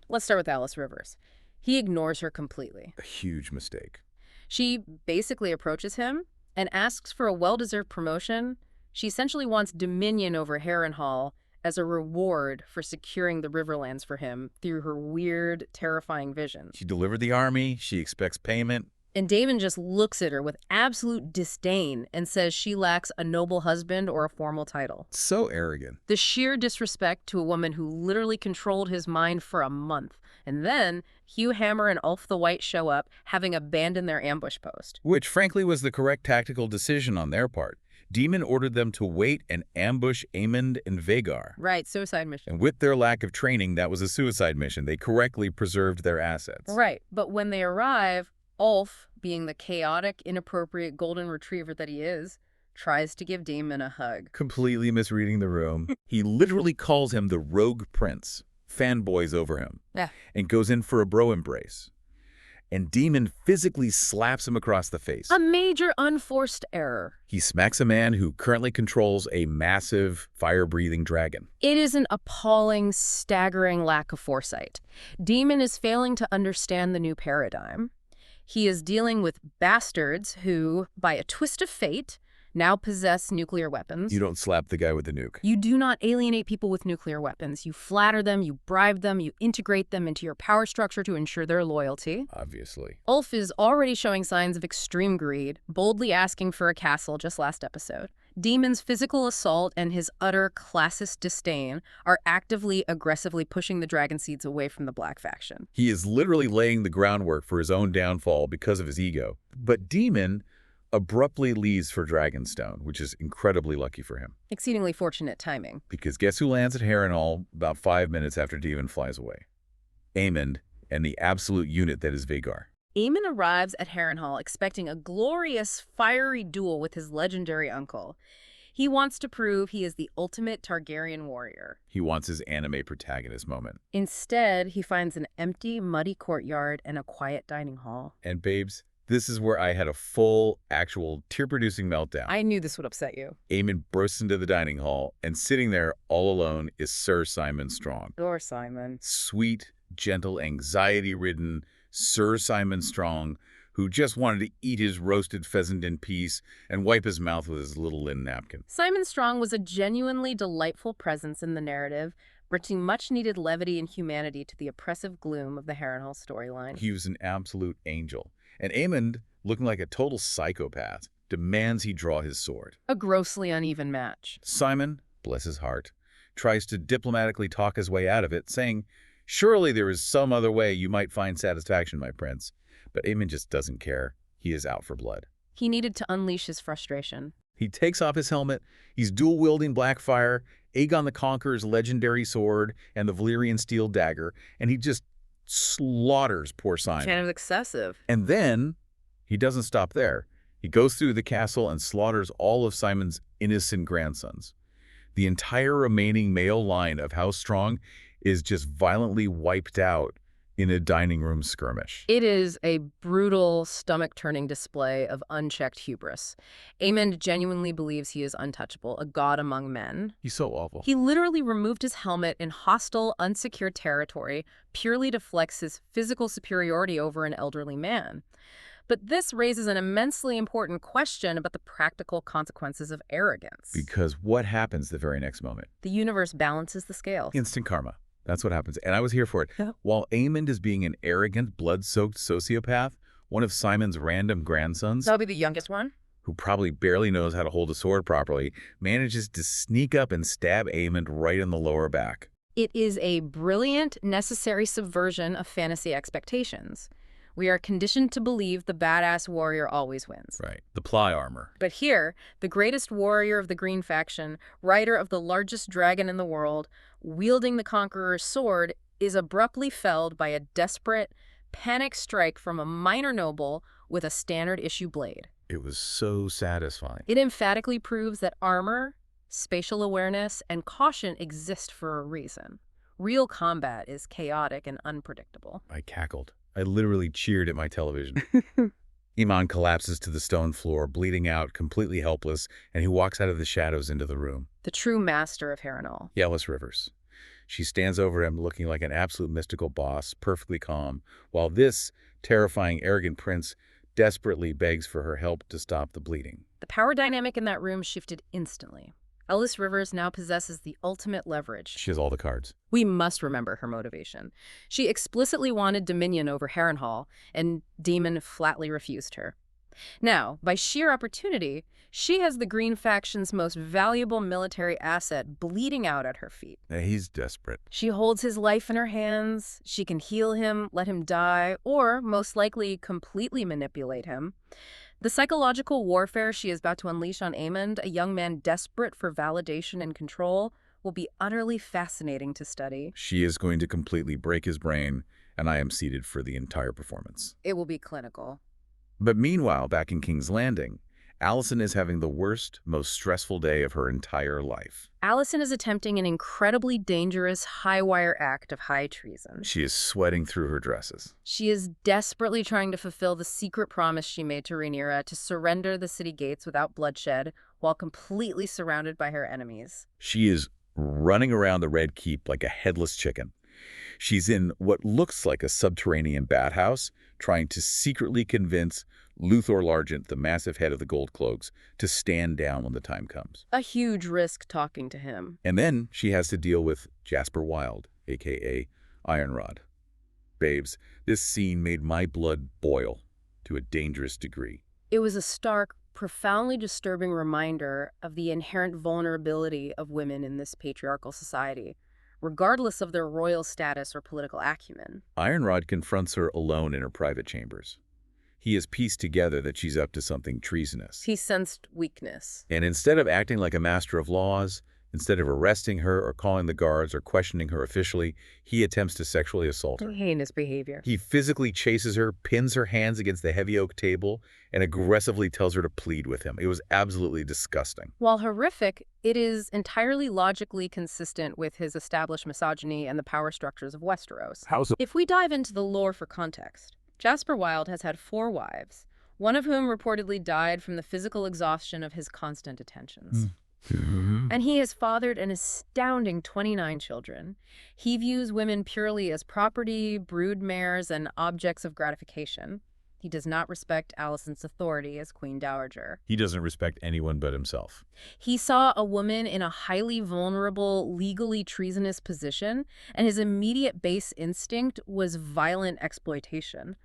Let's start with Alice Rivers. He ignores her completely. A huge mistake. She basically approaches him and asks for a well-deserved promotion. She essentially wants dominion over Harrenhal as a reward for securing the Riverlands for him through her weird, terrifying visions. She delivered the army, she expects payment. And Daemon just looks at her with absolute disdain and says she lacks a noble husband or a formal title. So arrogant. The sheer disrespect to a woman who literally controlled his mind for a month. And then Hugh Hammer and Ulf the White show up, having abandoned their ambush post. Which, frankly, was the correct tactical decision on their part. Daemon ordered them to wait and ambush Aemond and Vhagar. Right, suicide mission. And with their lack of training, that was a suicide mission. They correctly preserved their assets. Right, but when they arrive, Ulf, being the chaotic, inappropriate golden retriever that he is, tries to give Daemon a hug. Completely misreading the room. He literally calls him the Rogue Prince, fanboys over him, and goes in for a bro embrace. And Daemon physically slaps him across the face. A major unforced error. He smacks a man who currently controls a massive, fire-breathing dragon. It is an appalling, staggering lack of foresight. Daemon is failing to understand the new paradigm. He is dealing with bastards who, by a twist of fate, now possess nuclear weapons. You don't slap the guy with the nuke. You do not alienate people with nuclear weapons. You flatter them, you bribe them, you integrate them into your power structure to ensure their loyalty. Obviously. Ulf is already showing signs of extreme greed, boldly asking for a castle just last episode. Daemon's physical assault and his utter classist disdain are actively, aggressively pushing the Dragon Seeds away from the Black faction. He is literally laying the groundwork for his own downfall because of his ego. But Daemon abruptly leaves for Dragonstone, which is incredibly lucky for him. Exceedingly fortunate timing. Because guess who lands at Harrenhal about 5 minutes after Daemon flies away? Aemond and the absolute unit that is Vhagar. Aemon arrives at Harrenhal expecting a glorious, fiery duel with his legendary uncle. He wants to prove he is the ultimate Targaryen warrior. He wants his anime protagonist moment. Instead, he finds an empty, muddy courtyard and a quiet dining hall. And babes, this is where I had a full, actual, tear-producing meltdown. I knew this would upset you. Aemond bursts into the dining hall, and sitting there all alone is Ser Simon Strong. Or Simon. Sweet, gentle, anxiety-ridden Ser Simon Strong, who just wanted to eat his roasted pheasant in peace and wipe his mouth with his little linen napkin. Simon Strong was a genuinely delightful presence in the narrative, bringing much-needed levity and humanity to the oppressive gloom of the Harrenhal storyline. He was an absolute angel. And Aemond, looking like a total psychopath, demands he draw his sword. A grossly uneven match. Simon, bless his heart, tries to diplomatically talk his way out of it, saying, "Surely there is some other way you might find satisfaction, my prince." But Aemond just doesn't care. He is out for blood. He needed to unleash his frustration. He takes off his helmet. He's dual-wielding Blackfire, Aegon the Conqueror's legendary sword, and the Valyrian steel dagger, and he just slaughters poor Simon. Kind of excessive. And then he doesn't stop there. He goes through the castle and slaughters all of Simon's innocent grandsons. The entire remaining male line of House Strong is just violently wiped out in a dining room skirmish. It is a brutal, stomach-turning display of unchecked hubris. Aemond genuinely believes he is untouchable, a god among men. He's so awful. He literally removed his helmet in hostile, unsecure territory purely to flex his physical superiority over an elderly man. But this raises an immensely important question about the practical consequences of arrogance. Because what happens the very next moment? The universe balances the scales. Instant karma. That's what happens. And I was here for it. Yeah. While Aemond is being an arrogant, blood-soaked sociopath, one of Simon's random grandsons, That'll be the youngest one? who probably barely knows how to hold a sword properly, manages to sneak up and stab Aemond right in the lower back. It is a brilliant, necessary subversion of fantasy expectations. We are conditioned to believe the badass warrior always wins. Right. The ply armor. But here, the greatest warrior of the Green faction, rider of the largest dragon in the world, wielding the Conqueror's sword, is abruptly felled by a desperate, panic strike from a minor noble with a standard-issue blade. It was so satisfying. It emphatically proves that armor, spatial awareness, and caution exist for a reason. Real combat is chaotic and unpredictable. I cackled. I literally cheered at my television. Iman collapses to the stone floor, bleeding out, completely helpless, and he walks out of the shadows into the room. The true master of Harrenhal. Yellis Rivers. She stands over him looking like an absolute mystical boss, perfectly calm, while this terrifying, arrogant prince desperately begs for her help to stop the bleeding. The power dynamic in that room shifted instantly. Yellis Rivers now possesses the ultimate leverage. She has all the cards. We must remember her motivation. She explicitly wanted dominion over Harrenhal, and Daemon flatly refused her. Now, by sheer opportunity, she has the Green faction's most valuable military asset bleeding out at her feet. He's desperate. She holds his life in her hands. She can heal him, let him die, or, most likely, completely manipulate him. The psychological warfare she is about to unleash on Aemond, a young man desperate for validation and control, will be utterly fascinating to study. She is going to completely break his brain, and I am seated for the entire performance. It will be clinical. But meanwhile, back in King's Landing, Alicent is having the worst, most stressful day of her entire life. Alicent is attempting an incredibly dangerous, high-wire act of high treason. She is sweating through her dresses. She is desperately trying to fulfill the secret promise she made to Rhaenyra to surrender the city gates without bloodshed, while completely surrounded by her enemies. She is running around the Red Keep like a headless chicken. She's in what looks like a subterranean bathhouse, trying to secretly convince Luthor Largent, the massive head of the Gold Cloaks, to stand down when the time comes. A huge risk talking to him. And then she has to deal with Jasper Wilde, a.k.a. Ironrod. Babes, this scene made my blood boil to a dangerous degree. It was a stark, profoundly disturbing reminder of the inherent vulnerability of women in this patriarchal society, regardless of their royal status or political acumen. Ironrod confronts her alone in her private chambers. He has pieced together that she's up to something treasonous. He sensed weakness. And instead of acting like a master of laws, instead of arresting her or calling the guards or questioning her officially, he attempts to sexually assault her. Heinous behavior. He physically chases her, pins her hands against the heavy oak table, and aggressively tells her to plead with him. It was absolutely disgusting. While horrific, it is entirely logically consistent with his established misogyny and the power structures of Westeros. How so? If we dive into the lore for context, Jasper Wilde has had 4 wives, one of whom reportedly died from the physical exhaustion of his constant attentions. And he has fathered an astounding 29 children. He views women purely as property, brood mares, and objects of gratification. He does not respect Alicent's authority as Queen Dowager. He doesn't respect anyone but himself. He saw a woman in a highly vulnerable, legally treasonous position, and his immediate base instinct was violent exploitation.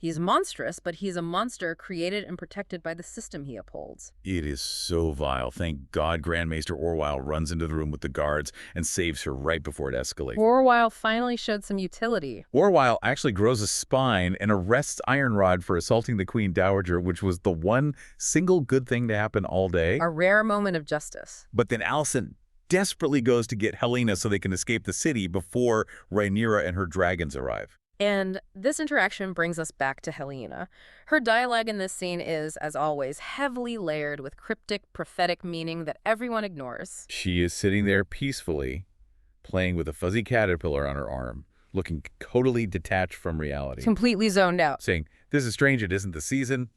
He's monstrous, but he's a monster created and protected by the system he upholds. It is so vile. Thank God Grandmaster Orwyle runs into the room with the guards and saves her right before it escalates. Orwyle finally showed some utility. Orwyle actually grows a spine and arrests Ironrod for assaulting the Queen Dowager, which was the one single good thing to happen all day. A rare moment of justice. But then Alicent desperately goes to get Helaena so they can escape the city before Rhaenyra and her dragons arrive. And this interaction brings us back to Helaena. Her dialogue in this scene is, as always, heavily layered with cryptic, prophetic meaning that everyone ignores. She is sitting there peacefully, playing with a fuzzy caterpillar on her arm, looking totally detached from reality. Completely zoned out. Saying, "This is strange, it isn't the season."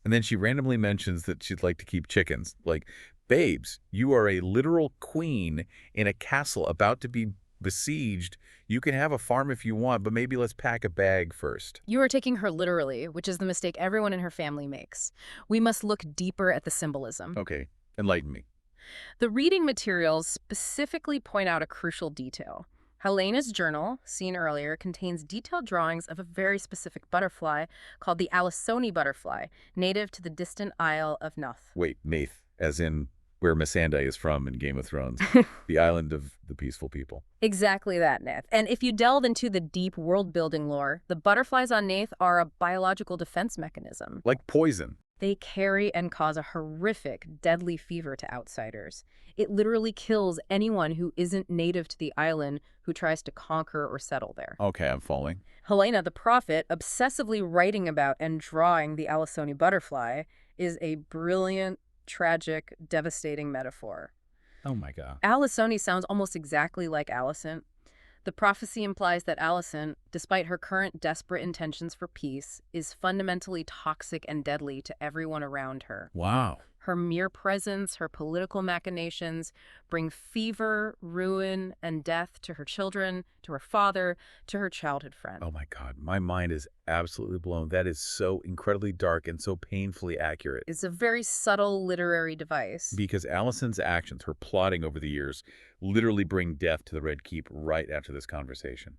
And then she randomly mentions that she'd like to keep chickens. Like, babes, you are a literal queen in a castle about to be besieged. You can have a farm if you want, but maybe let's pack a bag first. You are taking her literally, which is the mistake everyone in her family makes. We must look deeper at the symbolism. Okay, enlighten me. The reading materials specifically point out a crucial detail. Helena's journal, seen earlier, contains detailed drawings of a very specific butterfly called the Alisoni butterfly, native to the distant Isle of Nuth. Wait, Nath, as in where Missandei is from in Game of Thrones, the island of the peaceful people. Exactly that, Nath. And if you delve into the deep world-building lore, the butterflies on Nath are a biological defense mechanism. Like poison. They carry and cause a horrific, deadly fever to outsiders. It literally kills anyone who isn't native to the island who tries to conquer or settle there. Okay, I'm following. Helena the prophet, obsessively writing about and drawing the Alisoni butterfly, is a brilliant, tragic, devastating metaphor. Oh my god. Alisoni sounds almost exactly like Alicent. The prophecy implies that Alicent, despite her current desperate intentions for peace, is fundamentally toxic and deadly to everyone around her. Wow. Her mere presence, her political machinations bring fever, ruin, and death to her children, to her father, to her childhood friend. Oh my God, my mind is absolutely blown. That is so incredibly dark and so painfully accurate. It's a very subtle literary device. Because Alicent's actions, her plotting over the years, literally bring death to the Red Keep right after this conversation.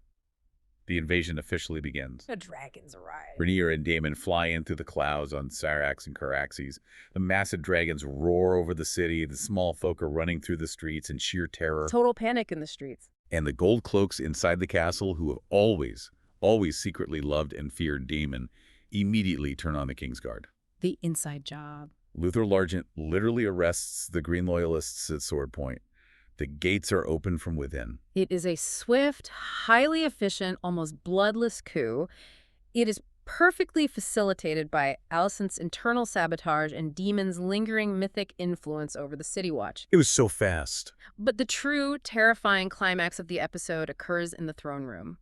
The invasion officially begins. The dragons arrive. Rhaenyra and Daemon fly in through the clouds on Syrax and Caraxes. The massive dragons roar over the city. The small folk are running through the streets in sheer terror. Total panic in the streets. And the Gold Cloaks inside the castle, who have always secretly loved and feared Daemon, immediately turn on the Kingsguard. The inside job. Luthor Largent literally arrests the Green Loyalists at sword point. The gates are open from within. It is a swift, highly efficient, almost bloodless coup. It is perfectly facilitated by Alicent's internal sabotage and Daemon's lingering mythic influence over the City Watch. It was so fast. But the true, terrifying climax of the episode occurs in the throne room.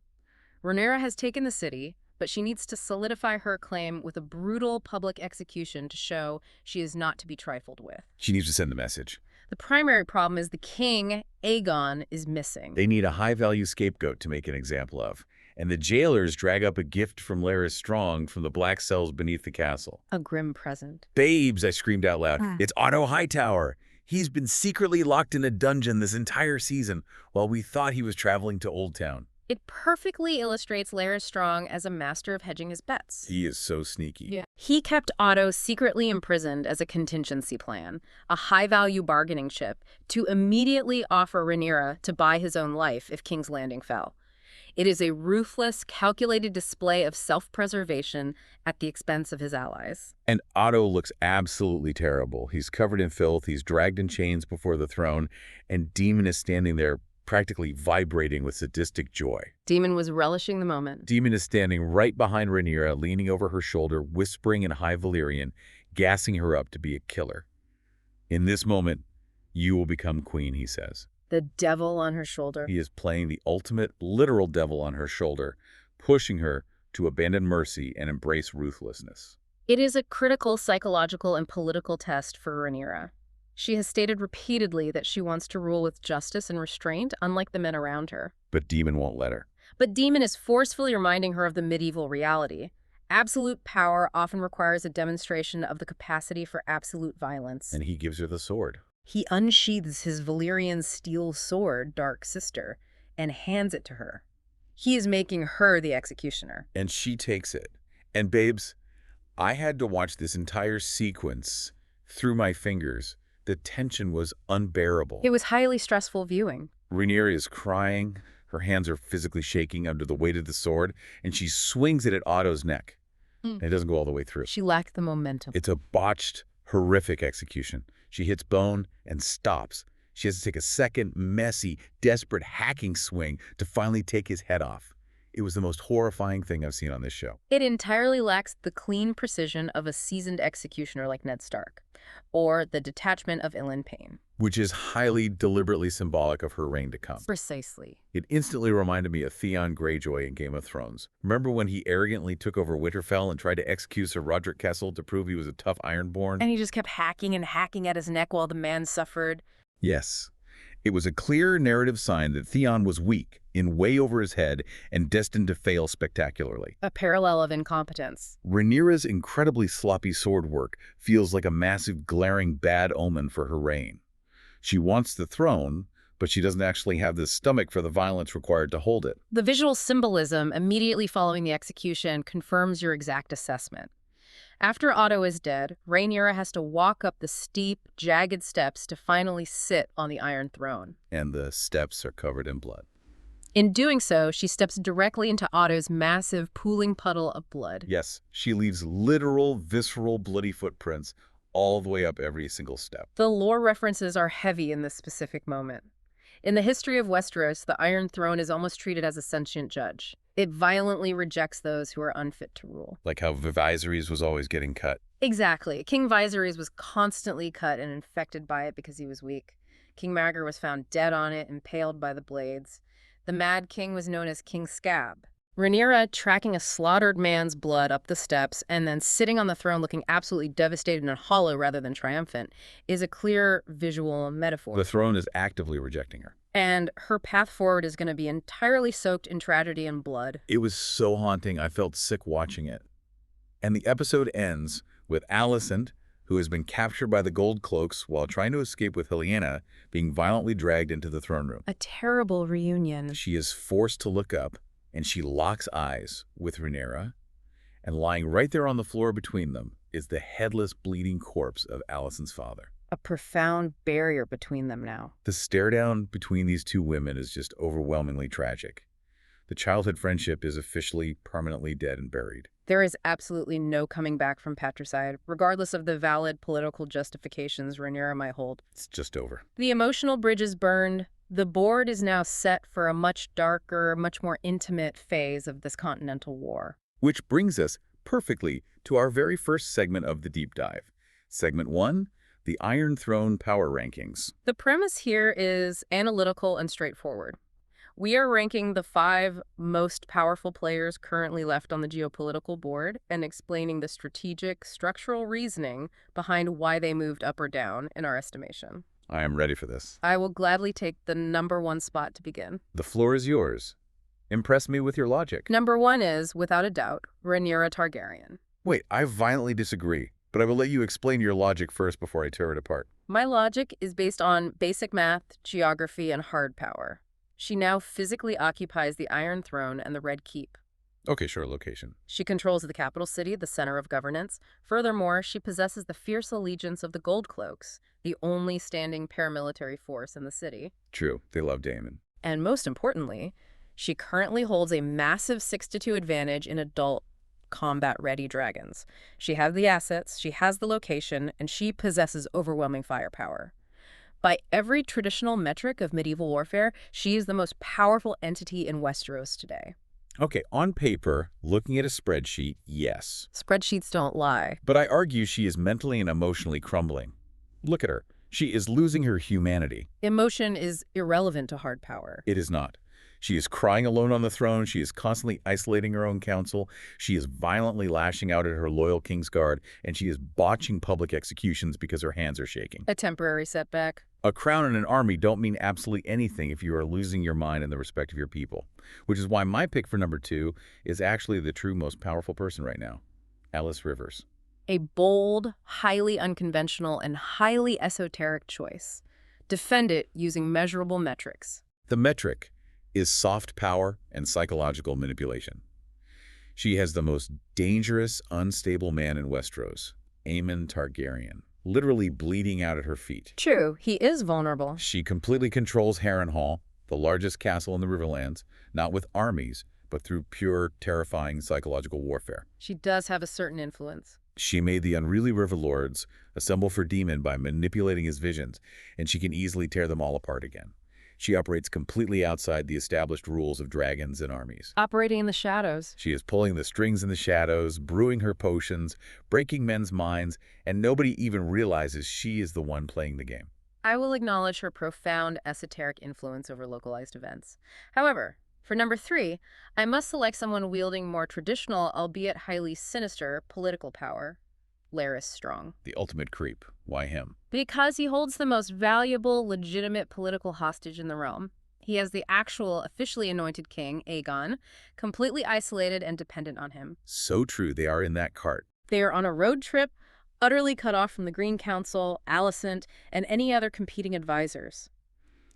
Rhaenyra has taken the city, but she needs to solidify her claim with a brutal public execution to show she is not to be trifled with. She needs to send the message. The primary problem is the king, Aegon, is missing. They need a high-value scapegoat to make an example of. And the jailers drag up a gift from Larys Strong from the black cells beneath the castle. A grim present. Babes, I screamed out loud. It's Otto Hightower. He's been secretly locked in a dungeon this entire season while we thought he was traveling to Old Town. It perfectly illustrates Larys Strong as a master of hedging his bets. He is so sneaky. Yeah. He kept Otto secretly imprisoned as a contingency plan, a high-value bargaining chip, to immediately offer Rhaenyra to buy his own life if King's Landing fell. It is a ruthless, calculated display of self-preservation at the expense of his allies. And Otto looks absolutely terrible. He's covered in filth, he's dragged in chains before the throne, and Daemon is standing there practically vibrating with sadistic joy. Daemon was relishing the moment. Daemon is standing right behind Rhaenyra, leaning over her shoulder, whispering in High Valyrian, gassing her up to be a killer. In this moment, you will become queen, he says. The devil on her shoulder. He is playing the ultimate, literal devil on her shoulder, pushing her to abandon mercy and embrace ruthlessness. It is a critical psychological and political test for Rhaenyra. She has stated repeatedly that she wants to rule with justice and restraint, unlike the men around her. But Daemon won't let her. But Daemon is forcefully reminding her of the medieval reality. Absolute power often requires a demonstration of the capacity for absolute violence. And he gives her the sword. He unsheathes his Valyrian steel sword, Dark Sister, and hands it to her. He is making her the executioner. And she takes it. And babes, I had to watch this entire sequence through my fingers. The tension was unbearable. It was highly stressful viewing. Rhaenyra is crying. Her hands are physically shaking under the weight of the sword, and she swings it at Otto's neck. And it doesn't go all the way through. She lacked the momentum. It's a botched, horrific execution. She hits bone and stops. She has to take a second, messy, desperate hacking swing to finally take his head off. It was the most horrifying thing I've seen on this show. It entirely lacks the clean precision of a seasoned executioner like Ned Stark, or the detachment of Ilyn Payne. Which is highly deliberately symbolic of her reign to come. Precisely. It instantly reminded me of Theon Greyjoy in Game of Thrones. Remember when he arrogantly took over Winterfell and tried to execute Sir Roderick Kessel to prove he was a tough Ironborn? And he just kept hacking and hacking at his neck while the man suffered. Yes. It was a clear narrative sign that Theon was weak, in way over his head, and destined to fail spectacularly. A parallel of incompetence. Rhaenyra's incredibly sloppy sword work feels like a massive, glaring bad omen for her reign. She wants the throne, but she doesn't actually have the stomach for the violence required to hold it. The visual symbolism immediately following the execution confirms your exact assessment. After Otto is dead, Rhaenyra has to walk up the steep, jagged steps to finally sit on the Iron Throne. And the steps are covered in blood. In doing so, she steps directly into Otto's massive, pooling puddle of blood. Yes, she leaves literal, visceral, bloody footprints all the way up every single step. The lore references are heavy in this specific moment. In the history of Westeros, the Iron Throne is almost treated as a sentient judge. It violently rejects those who are unfit to rule. Like how Viserys was always getting cut. Exactly. King Viserys was constantly cut and infected by it because he was weak. King Maegor was found dead on it, impaled by the blades. The Mad King was known as King Scab. Rhaenyra tracking a slaughtered man's blood up the steps and then sitting on the throne looking absolutely devastated and hollow rather than triumphant is a clear visual metaphor. The throne is actively rejecting her. And her path forward is going to be entirely soaked in tragedy and blood. It was so haunting, I felt sick watching it. And the episode ends with Alicent, who has been captured by the Gold Cloaks while trying to escape with Helaena, being violently dragged into the throne room. A terrible reunion. She is forced to look up, and she locks eyes with Rhaenyra, and lying right there on the floor between them is the headless, bleeding corpse of Alicent's father. A profound barrier between them now. The stare-down between these two women is just overwhelmingly tragic. The childhood friendship is officially permanently dead and buried. There is absolutely no coming back from patricide, regardless of the valid political justifications Rhaenyra might hold. It's just over. The emotional bridge is burned. The board is now set for a much darker, much more intimate phase of this continental war. Which brings us perfectly to our very first segment of the deep dive. Segment 1, the Iron Throne Power Rankings. The premise here is analytical and straightforward. We are ranking the 5 most powerful players currently left on the geopolitical board and explaining the strategic, structural reasoning behind why they moved up or down in our estimation. I am ready for this. I will gladly take the number 1 spot to begin. The floor is yours. Impress me with your logic. Number 1 is, without a doubt, Rhaenyra Targaryen. Wait, I violently disagree, but I will let you explain your logic first before I tear it apart. My logic is based on basic math, geography, and hard power. She now physically occupies the Iron Throne and the Red Keep. Okay, sure, location. She controls the capital city, the center of governance. Furthermore, she possesses the fierce allegiance of the Gold Cloaks, the only standing paramilitary force in the city. True, they love Daemon. And most importantly, she currently holds a massive 6-2 advantage in adult combat-ready dragons. She has the assets, she has the location, and she possesses overwhelming firepower. By every traditional metric of medieval warfare, she is the most powerful entity in Westeros today. Okay, on paper, looking at a spreadsheet, yes. Spreadsheets don't lie. But I argue she is mentally and emotionally crumbling. Look at her. She is losing her humanity. Emotion is irrelevant to hard power. It is not. She is crying alone on the throne. She is constantly isolating her own council. She is violently lashing out at her loyal Kingsguard, and she is botching public executions because her hands are shaking. A temporary setback. A crown and an army don't mean absolutely anything if you are losing your mind and the respect of your people, which is why my pick for number 2 is actually the true most powerful person right now, Alice Rivers. A bold, highly unconventional, and highly esoteric choice. Defend it using measurable metrics. The metric is soft power and psychological manipulation. She has the most dangerous, unstable man in Westeros, Aemon Targaryen, literally bleeding out at her feet. True, he is vulnerable. She completely controls Harrenhal, the largest castle in the Riverlands, not with armies, but through pure, terrifying psychological warfare. She does have a certain influence. She made the unruly River Lords assemble for Daemon by manipulating his visions, and she can easily tear them all apart again. She operates completely outside the established rules of dragons and armies. Operating in the shadows. She is pulling the strings in the shadows, brewing her potions, breaking men's minds, and nobody even realizes she is the one playing the game. I will acknowledge her profound esoteric influence over localized events. However, for number 3, I must select someone wielding more traditional, albeit highly sinister, political power. Larys Strong. The ultimate creep. Why him? Because he holds the most valuable, legitimate political hostage in the realm. He has the actual, officially anointed king, Aegon, completely isolated and dependent on him. So true, they are in that cart. They are on a road trip, utterly cut off from the Green Council, Alicent, and any other competing advisors.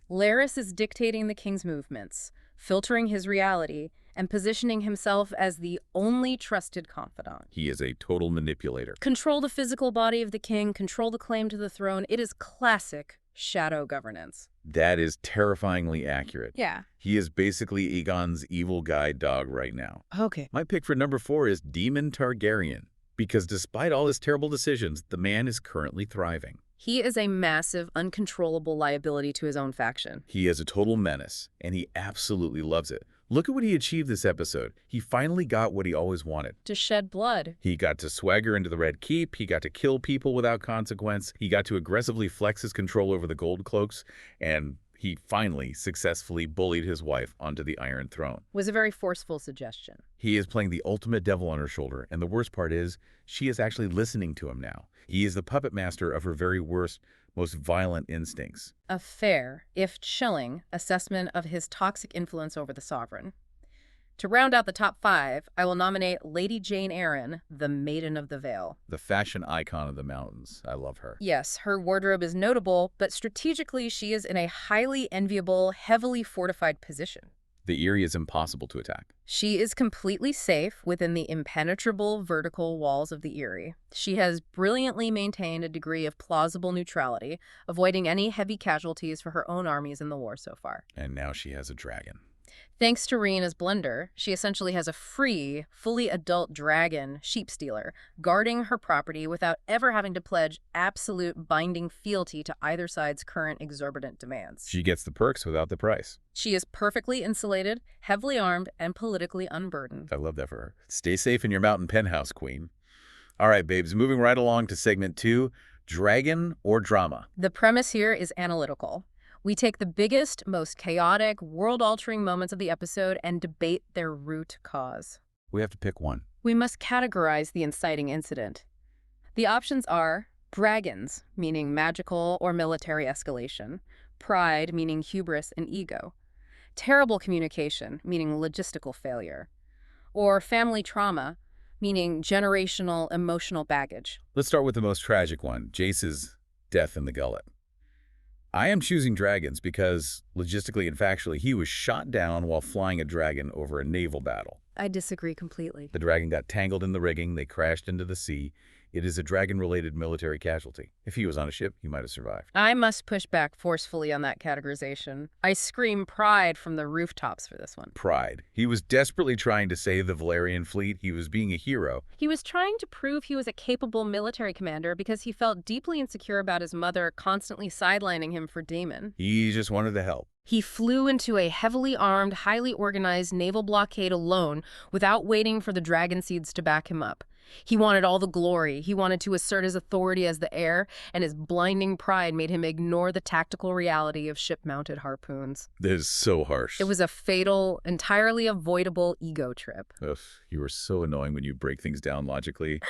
Larys is dictating the king's movements, filtering his reality, and positioning himself as the only trusted confidant. He is a total manipulator. Control the physical body of the king, control the claim to the throne. It is classic shadow governance. That is terrifyingly accurate. Yeah. He is basically Aegon's evil guide dog right now. Okay. My pick for number 4 is Daemon Targaryen, because despite all his terrible decisions, the man is currently thriving. He is a massive, uncontrollable liability to his own faction. He is a total menace, and he absolutely loves it. Look at what he achieved this episode. He finally got what he always wanted. To shed blood. He got to swagger into the Red Keep. He got to kill people without consequence. He got to aggressively flex his control over the Gold Cloaks, and he finally successfully bullied his wife onto the Iron Throne. Was a very forceful suggestion. He is playing the ultimate devil on her shoulder, and the worst part is, she is actually listening to him now. He is the puppet master of her very worst, most violent instincts. A fair, if chilling, assessment of his toxic influence over the sovereign. To round out the top 5, I will nominate Lady Jane Eyre, the Maiden of the Vale. The fashion icon of the mountains. I love her. Yes, her wardrobe is notable, but strategically she is in a highly enviable, heavily fortified position. The Eyrie is impossible to attack. She is completely safe within the impenetrable vertical walls of the Eyrie. She has brilliantly maintained a degree of plausible neutrality, avoiding any heavy casualties for her own armies in the war so far. And now she has a dragon. Thanks to Rhaenyra's blunder, she essentially has a free, fully adult dragon, sheep stealer, guarding her property without ever having to pledge absolute binding fealty to either side's current exorbitant demands. She gets the perks without the price. She is perfectly insulated, heavily armed, and politically unburdened. I love that for her. Stay safe in your mountain penthouse, queen. All right, babes, moving right along to segment 2, dragon or drama. The premise here is analytical. We take the biggest, most chaotic, world-altering moments of the episode and debate their root cause. We have to pick one. We must categorize the inciting incident. The options are dragons, meaning magical or military escalation, pride, meaning hubris and ego, terrible communication, meaning logistical failure, or family trauma, meaning generational emotional baggage. Let's start with the most tragic one, Jace's death in the Gullet. I am choosing dragons because, logistically and factually, he was shot down while flying a dragon over a naval battle. I disagree completely. The dragon got tangled in the rigging, they crashed into the sea. It is a dragon-related military casualty. If he was on a ship, he might have survived. I must push back forcefully on that categorization. I scream pride from the rooftops for this one. Pride. He was desperately trying to save the Valyrian fleet. He was being a hero. He was trying to prove he was a capable military commander because he felt deeply insecure about his mother constantly sidelining him for Daemon. He just wanted to help. He flew into a heavily armed, highly organized naval blockade alone without waiting for the dragon seeds to back him up. He wanted all the glory. He wanted to assert his authority as the heir, and his blinding pride made him ignore the tactical reality of ship-mounted harpoons. This is so harsh. It was a fatal, entirely avoidable ego trip. Ugh, you are so annoying when you break things down logically.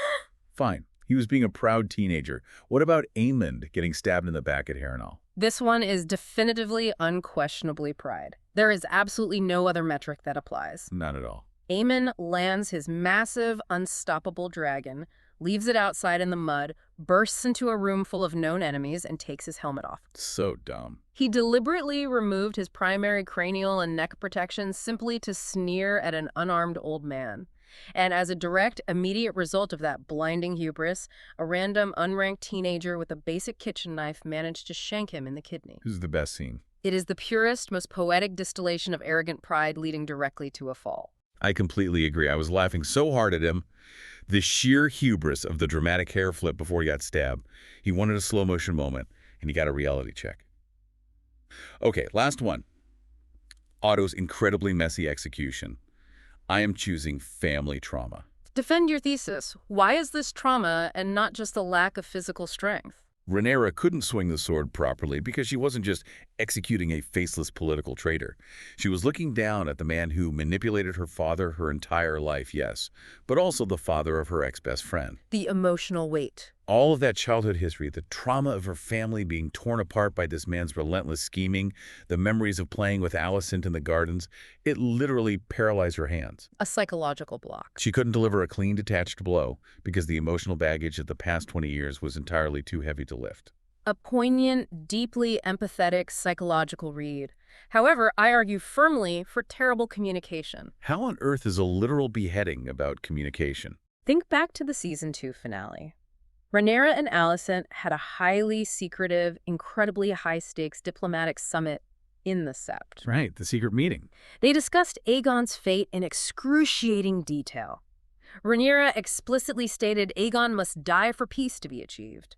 Fine. He was being a proud teenager. What about Aemond getting stabbed in the back at Harrenhal? This one is definitively, unquestionably pride. There is absolutely no other metric that applies. Not at all. Aemon lands his massive, unstoppable dragon, leaves it outside in the mud, bursts into a room full of known enemies, and takes his helmet off. So dumb. He deliberately removed his primary cranial and neck protection simply to sneer at an unarmed old man. And as a direct, immediate result of that blinding hubris, a random, unranked teenager with a basic kitchen knife managed to shank him in the kidney. This is the best scene. It is the purest, most poetic distillation of arrogant pride leading directly to a fall. I completely agree. I was laughing so hard at him. The sheer hubris of the dramatic hair flip before he got stabbed. He wanted a slow-motion moment, and he got a reality check. Okay, last one. Otto's incredibly messy execution. I am choosing family trauma. Defend your thesis. Why is this trauma and not just a lack of physical strength? Rhaenyra couldn't swing the sword properly because she wasn't just executing a faceless political traitor. She was looking down at the man who manipulated her father her entire life, yes, but also the father of her ex-best friend. The emotional weight. All of that childhood history, the trauma of her family being torn apart by this man's relentless scheming, the memories of playing with Alicent in the gardens, it literally paralyzed her hands. A psychological block. She couldn't deliver a clean, detached blow because the emotional baggage of the past 20 years was entirely too heavy to lift. A poignant, deeply empathetic psychological read. However, I argue firmly for terrible communication. How on earth is a literal beheading about communication? Think back to the Season 2 finale. Rhaenyra and Alicent had a highly secretive, incredibly high-stakes diplomatic summit in the Sept. Right, the secret meeting. They discussed Aegon's fate in excruciating detail. Rhaenyra explicitly stated Aegon must die for peace to be achieved.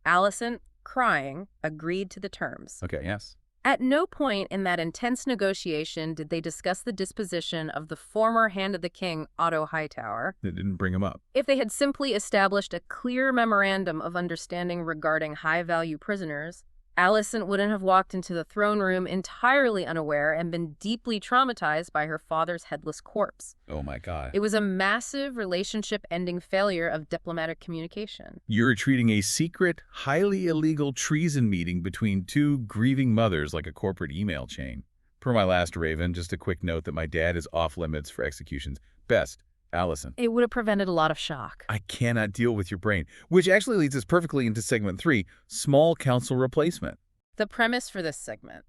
Alicent, crying, agreed to the terms. Okay, yes. At no point in that intense negotiation did they discuss the disposition of the former Hand of the King, Otto Hightower. They didn't bring him up. If they had simply established a clear memorandum of understanding regarding high-value prisoners, Alicent wouldn't have walked into the throne room entirely unaware and been deeply traumatized by her father's headless corpse. Oh my God. It was a massive relationship-ending failure of diplomatic communication. You're treating a secret, highly illegal treason meeting between two grieving mothers like a corporate email chain. Per my last Raven, just a quick note that my dad is off limits for executions. Best, Alicent. It would have prevented a lot of shock. I cannot deal with your brain. Which actually leads us perfectly into segment 3, small council replacement. The premise for this segment.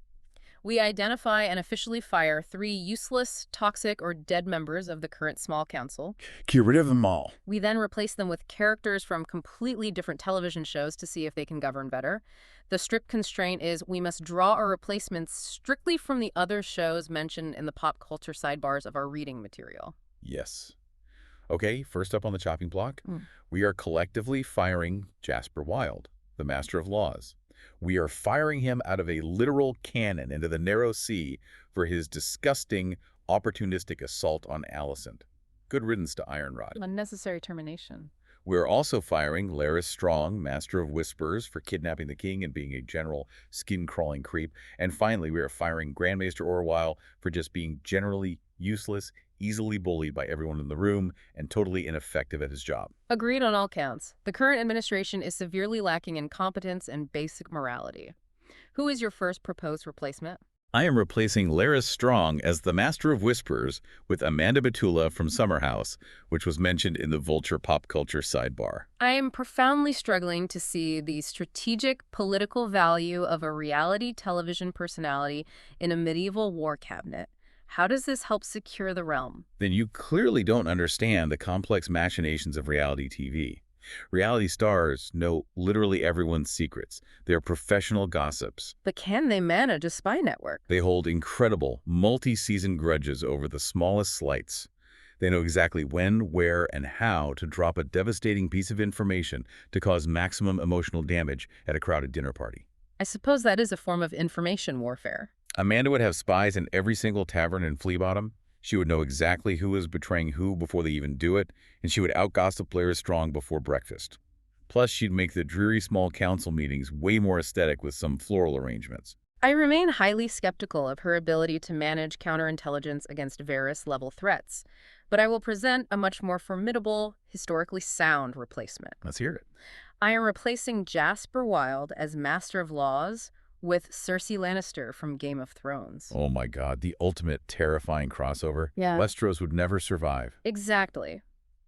We identify and officially fire 3 useless, toxic, or dead members of the current small council. Get rid of them all. We then replace them with characters from completely different television shows to see if they can govern better. The strict constraint is we must draw our replacements strictly from the other shows mentioned in the pop culture sidebars of our reading material. Yes. Okay, first up on the chopping block, we are collectively firing Jasper Wilde, the Master of Laws. We are firing him out of a literal cannon into the narrow sea for his disgusting, opportunistic assault on Alicent. Good riddance to Ironrod. Unnecessary termination. We're also firing Larys Strong, Master of Whispers, for kidnapping the king and being a general skin-crawling creep. And finally, we are firing Grandmaster Orwyle for just being generally useless, easily bullied by everyone in the room, and totally ineffective at his job. Agreed on all counts. The current administration is severely lacking in competence and basic morality. Who is your first proposed replacement? I am replacing Larys Strong as the Master of Whispers with Amanda Batula from Summer House, which was mentioned in the Vulture pop culture sidebar. I am profoundly struggling to see the strategic political value of a reality television personality in a medieval war cabinet. How does this help secure the realm? Then you clearly don't understand the complex machinations of reality TV. Reality stars know literally everyone's secrets. They're professional gossips. But can they manage a spy network? They hold incredible, multi-season grudges over the smallest slights. They know exactly when, where, and how to drop a devastating piece of information to cause maximum emotional damage at a crowded dinner party. I suppose that is a form of information warfare. Amanda would have spies in every single tavern in Flea Bottom. She would know exactly who was betraying who before they even do it, and she would outgossip Larys Strong before breakfast. Plus, she'd make the dreary small council meetings way more aesthetic with some floral arrangements. I remain highly skeptical of her ability to manage counterintelligence against Varys-level threats, but I will present a much more formidable, historically sound replacement. Let's hear it. I am replacing Jasper Wilde as Master of Laws with Cersei Lannister from Game of Thrones. Oh my God, the ultimate terrifying crossover. Yeah. Westeros would never survive. Exactly.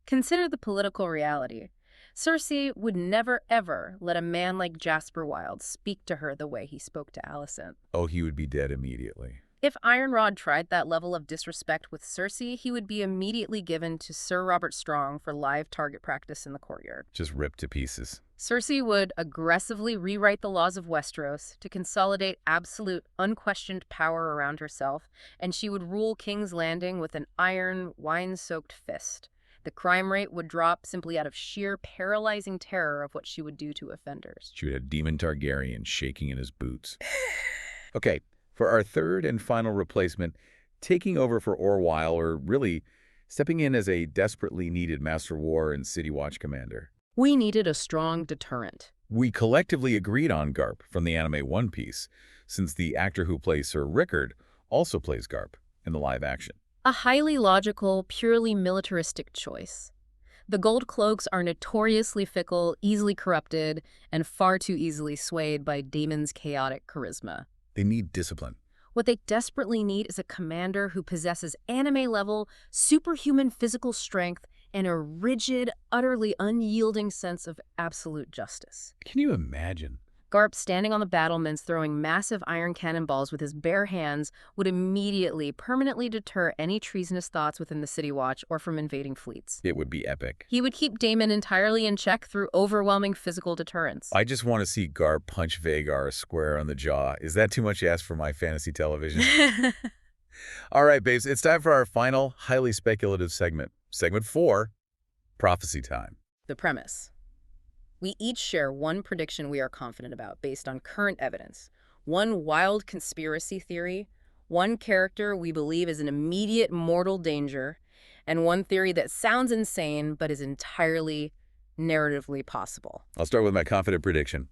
Consider the political reality. Cersei would never, ever let a man like Jasper Wilde speak to her the way he spoke to Alicent. Oh, he would be dead immediately. If Ironrod tried that level of disrespect with Cersei, he would be immediately given to Sir Robert Strong for live target practice in the courtyard. Just ripped to pieces. Cersei would aggressively rewrite the laws of Westeros to consolidate absolute, unquestioned power around herself, and she would rule King's Landing with an iron, wine-soaked fist. The crime rate would drop simply out of sheer paralyzing terror of what she would do to offenders. She would have Daemon Targaryen shaking in his boots. Okay, for our third and final replacement, taking over for Orwyle, or really stepping in as a desperately needed Master War and City Watch commander. We needed a strong deterrent. We collectively agreed on Garp from the anime One Piece, since the actor who plays Sir Rickard also plays Garp in the live action. A highly logical, purely militaristic choice. The Gold Cloaks are notoriously fickle, easily corrupted, and far too easily swayed by Daemon's chaotic charisma. They need discipline. What they desperately need is a commander who possesses anime-level, superhuman physical strength and a rigid, utterly unyielding sense of absolute justice. Can you imagine? Garp, standing on the battlements throwing massive iron cannonballs with his bare hands, would immediately, permanently deter any treasonous thoughts within the City Watch or from invading fleets. It would be epic. He would keep Daemon entirely in check through overwhelming physical deterrence. I just want to see Garp punch Vhagar square on the jaw. Is that too much to ask for my fantasy television? All right, babes, it's time for our final, highly speculative segment. Segment 4, Prophecy Time. The premise. We each share one prediction we are confident about based on current evidence, one wild conspiracy theory, one character we believe is in immediate mortal danger, and one theory that sounds insane but is entirely narratively possible. I'll start with my confident prediction.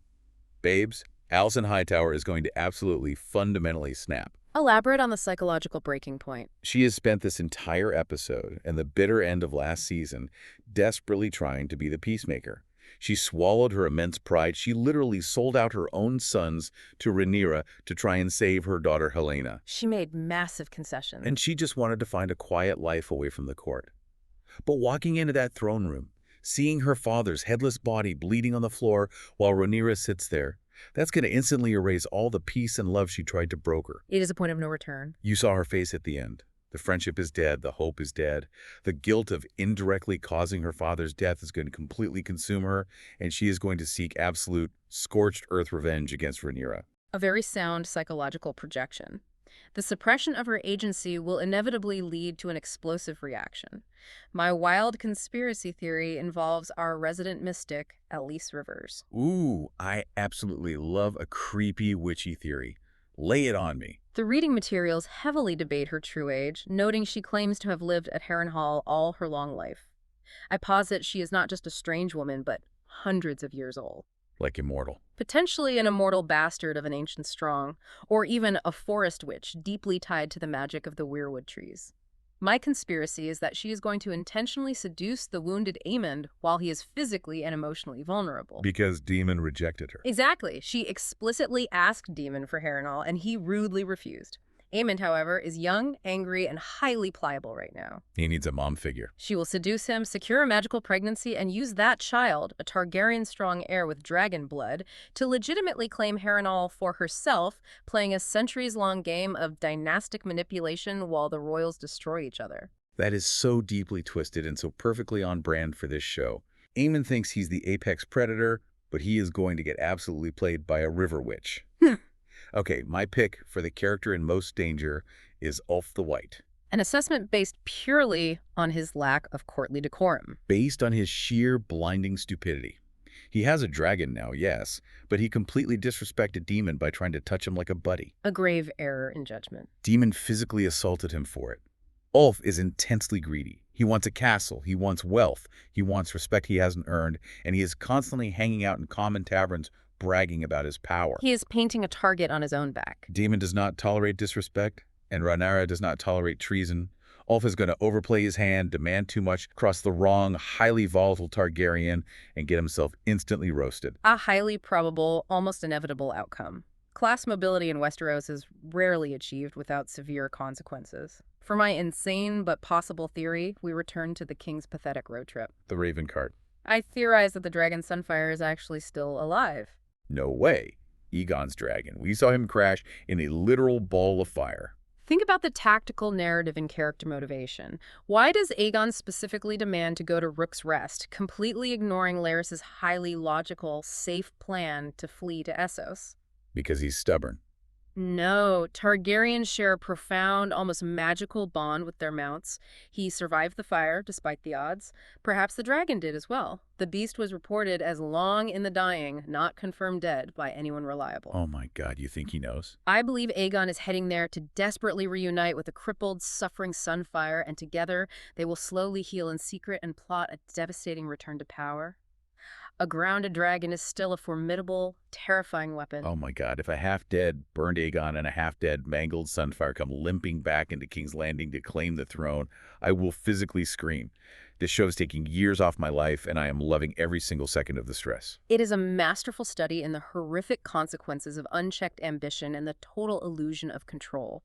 Babes, Alicent Hightower is going to absolutely fundamentally snap. Elaborate on the psychological breaking point. She has spent this entire episode and the bitter end of last season desperately trying to be the peacemaker. She swallowed her immense pride. She literally sold out her own sons to Rhaenyra to try and save her daughter Helaena. She made massive concessions. And she just wanted to find a quiet life away from the court. But walking into that throne room, seeing her father's headless body bleeding on the floor while Rhaenyra sits there, that's going to instantly erase all the peace and love she tried to broker. It is a point of no return. You saw her face at the end. The friendship is dead. The hope is dead. The guilt of indirectly causing her father's death is going to completely consume her, and she is going to seek absolute scorched earth revenge against Rhaenyra. A very sound psychological projection. The suppression of her agency will inevitably lead to an explosive reaction. My wild conspiracy theory involves our resident mystic, Elise Rivers. Ooh, I absolutely love a creepy, witchy theory. Lay it on me. The reading materials heavily debate her true age, noting she claims to have lived at Harrenhal all her long life. I posit she is not just a strange woman, but hundreds of years old. Like immortal. Potentially an immortal bastard of an ancient strong, or even a forest witch deeply tied to the magic of the weirwood trees. My conspiracy is that she is going to intentionally seduce the wounded Aemond while he is physically and emotionally vulnerable. Because Daemon rejected her. Exactly. She explicitly asked Daemon for Harrenhal, and he rudely refused. Aemond, however, is young, angry, and highly pliable right now. He needs a mom figure. She will seduce him, secure a magical pregnancy, and use that child, a Targaryen-strong heir with dragon blood, to legitimately claim Harrenhal for herself, playing a centuries-long game of dynastic manipulation while the royals destroy each other. That is so deeply twisted and so perfectly on brand for this show. Aemond thinks he's the apex predator, but he is going to get absolutely played by a river witch. Okay, my pick for the character in most danger is Ulf the White. An assessment based purely on his lack of courtly decorum. Based on his sheer blinding stupidity. He has a dragon now, yes, but he completely disrespected Daemon by trying to touch him like a buddy. A grave error in judgment. Daemon physically assaulted him for it. Ulf is intensely greedy. He wants a castle, he wants wealth, he wants respect he hasn't earned, and he is constantly hanging out in common taverns bragging about his power. He is painting a target on his own back. Daemon does not tolerate disrespect, and Rhaenyra does not tolerate treason. Ulf is going to overplay his hand, demand too much, cross the wrong, highly volatile Targaryen, and get himself instantly roasted. A highly probable, almost inevitable outcome. Class mobility in Westeros is rarely achieved without severe consequences. For my insane but possible theory, we return to the king's pathetic road trip. The Raven Cart. I theorize that the dragon Sunfire is actually still alive. No way. Aegon's dragon. We saw him crash in a literal ball of fire. Think about the tactical narrative and character motivation. Why does Aegon specifically demand to go to Rook's Rest, completely ignoring Larys's highly logical, safe plan to flee to Essos? Because he's stubborn. No, Targaryens share a profound, almost magical bond with their mounts. He survived the fire, despite the odds. Perhaps the dragon did as well. The beast was reported as long in the dying, not confirmed dead by anyone reliable. Oh my god, you think he knows? I believe Aegon is heading there to desperately reunite with the crippled, suffering Sunfire, and together they will slowly heal in secret and plot a devastating return to power. A grounded dragon is still a formidable, terrifying weapon. Oh my god, if a half-dead, burned Aegon and a half-dead, mangled Sunfire come limping back into King's Landing to claim the throne, I will physically scream. This show is taking years off my life, and I am loving every single second of the stress. It is a masterful study in the horrific consequences of unchecked ambition and the total illusion of control.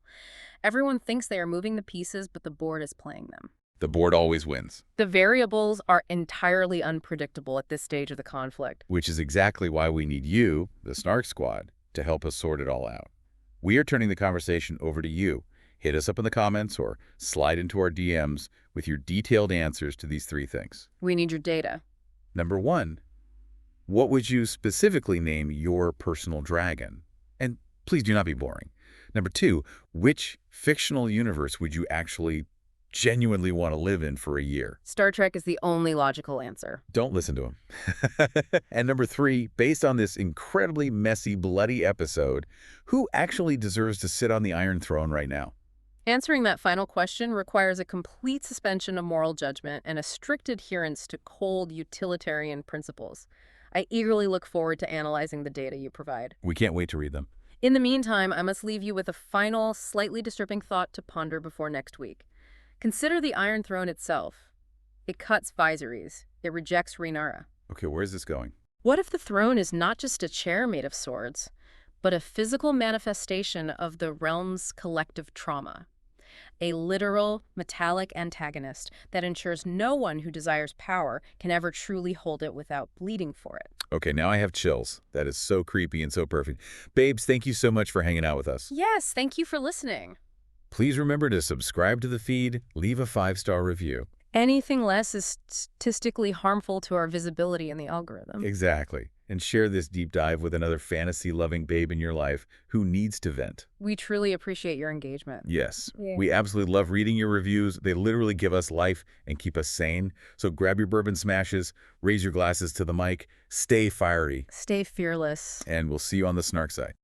Everyone thinks they are moving the pieces, but the board is playing them. The board always wins. The variables are entirely unpredictable at this stage of the conflict. Which is exactly why we need you, the Snark Squad, to help us sort it all out. We are turning the conversation over to you. Hit us up in the comments or slide into our DMs with your detailed answers to these 3 things. We need your data. Number 1, what would you specifically name your personal dragon? And please do not be boring. Number 2, which fictional universe would you actually genuinely want to live in for a year? Star Trek is the only logical answer. Don't listen to him. And number 3, based on this incredibly messy, bloody episode, who actually deserves to sit on the Iron Throne right now? Answering that final question requires a complete suspension of moral judgment and a strict adherence to cold utilitarian principles. I eagerly look forward to analyzing the data you provide. We can't wait to read them. In the meantime, I must leave you with a final, slightly disturbing thought to ponder before next week. Consider the Iron Throne itself. It cuts visories. It rejects Rhaenyra. Okay, where is this going? What if the throne is not just a chair made of swords, but a physical manifestation of the realm's collective trauma? A literal, metallic antagonist that ensures no one who desires power can ever truly hold it without bleeding for it. Okay, now I have chills. That is so creepy and so perfect. Babes, thank you so much for hanging out with us. Yes, thank you for listening. Please remember to subscribe to the feed, leave a 5-star review. Anything less is statistically harmful to our visibility in the algorithm. Exactly. And share this deep dive with another fantasy-loving babe in your life who needs to vent. We truly appreciate your engagement. Yes, Yeah. we absolutely love reading your reviews. They literally give us life and keep us sane. So grab your bourbon smashes, raise your glasses to the mic, stay fiery, Stay fearless. and we'll see you on the Snark side.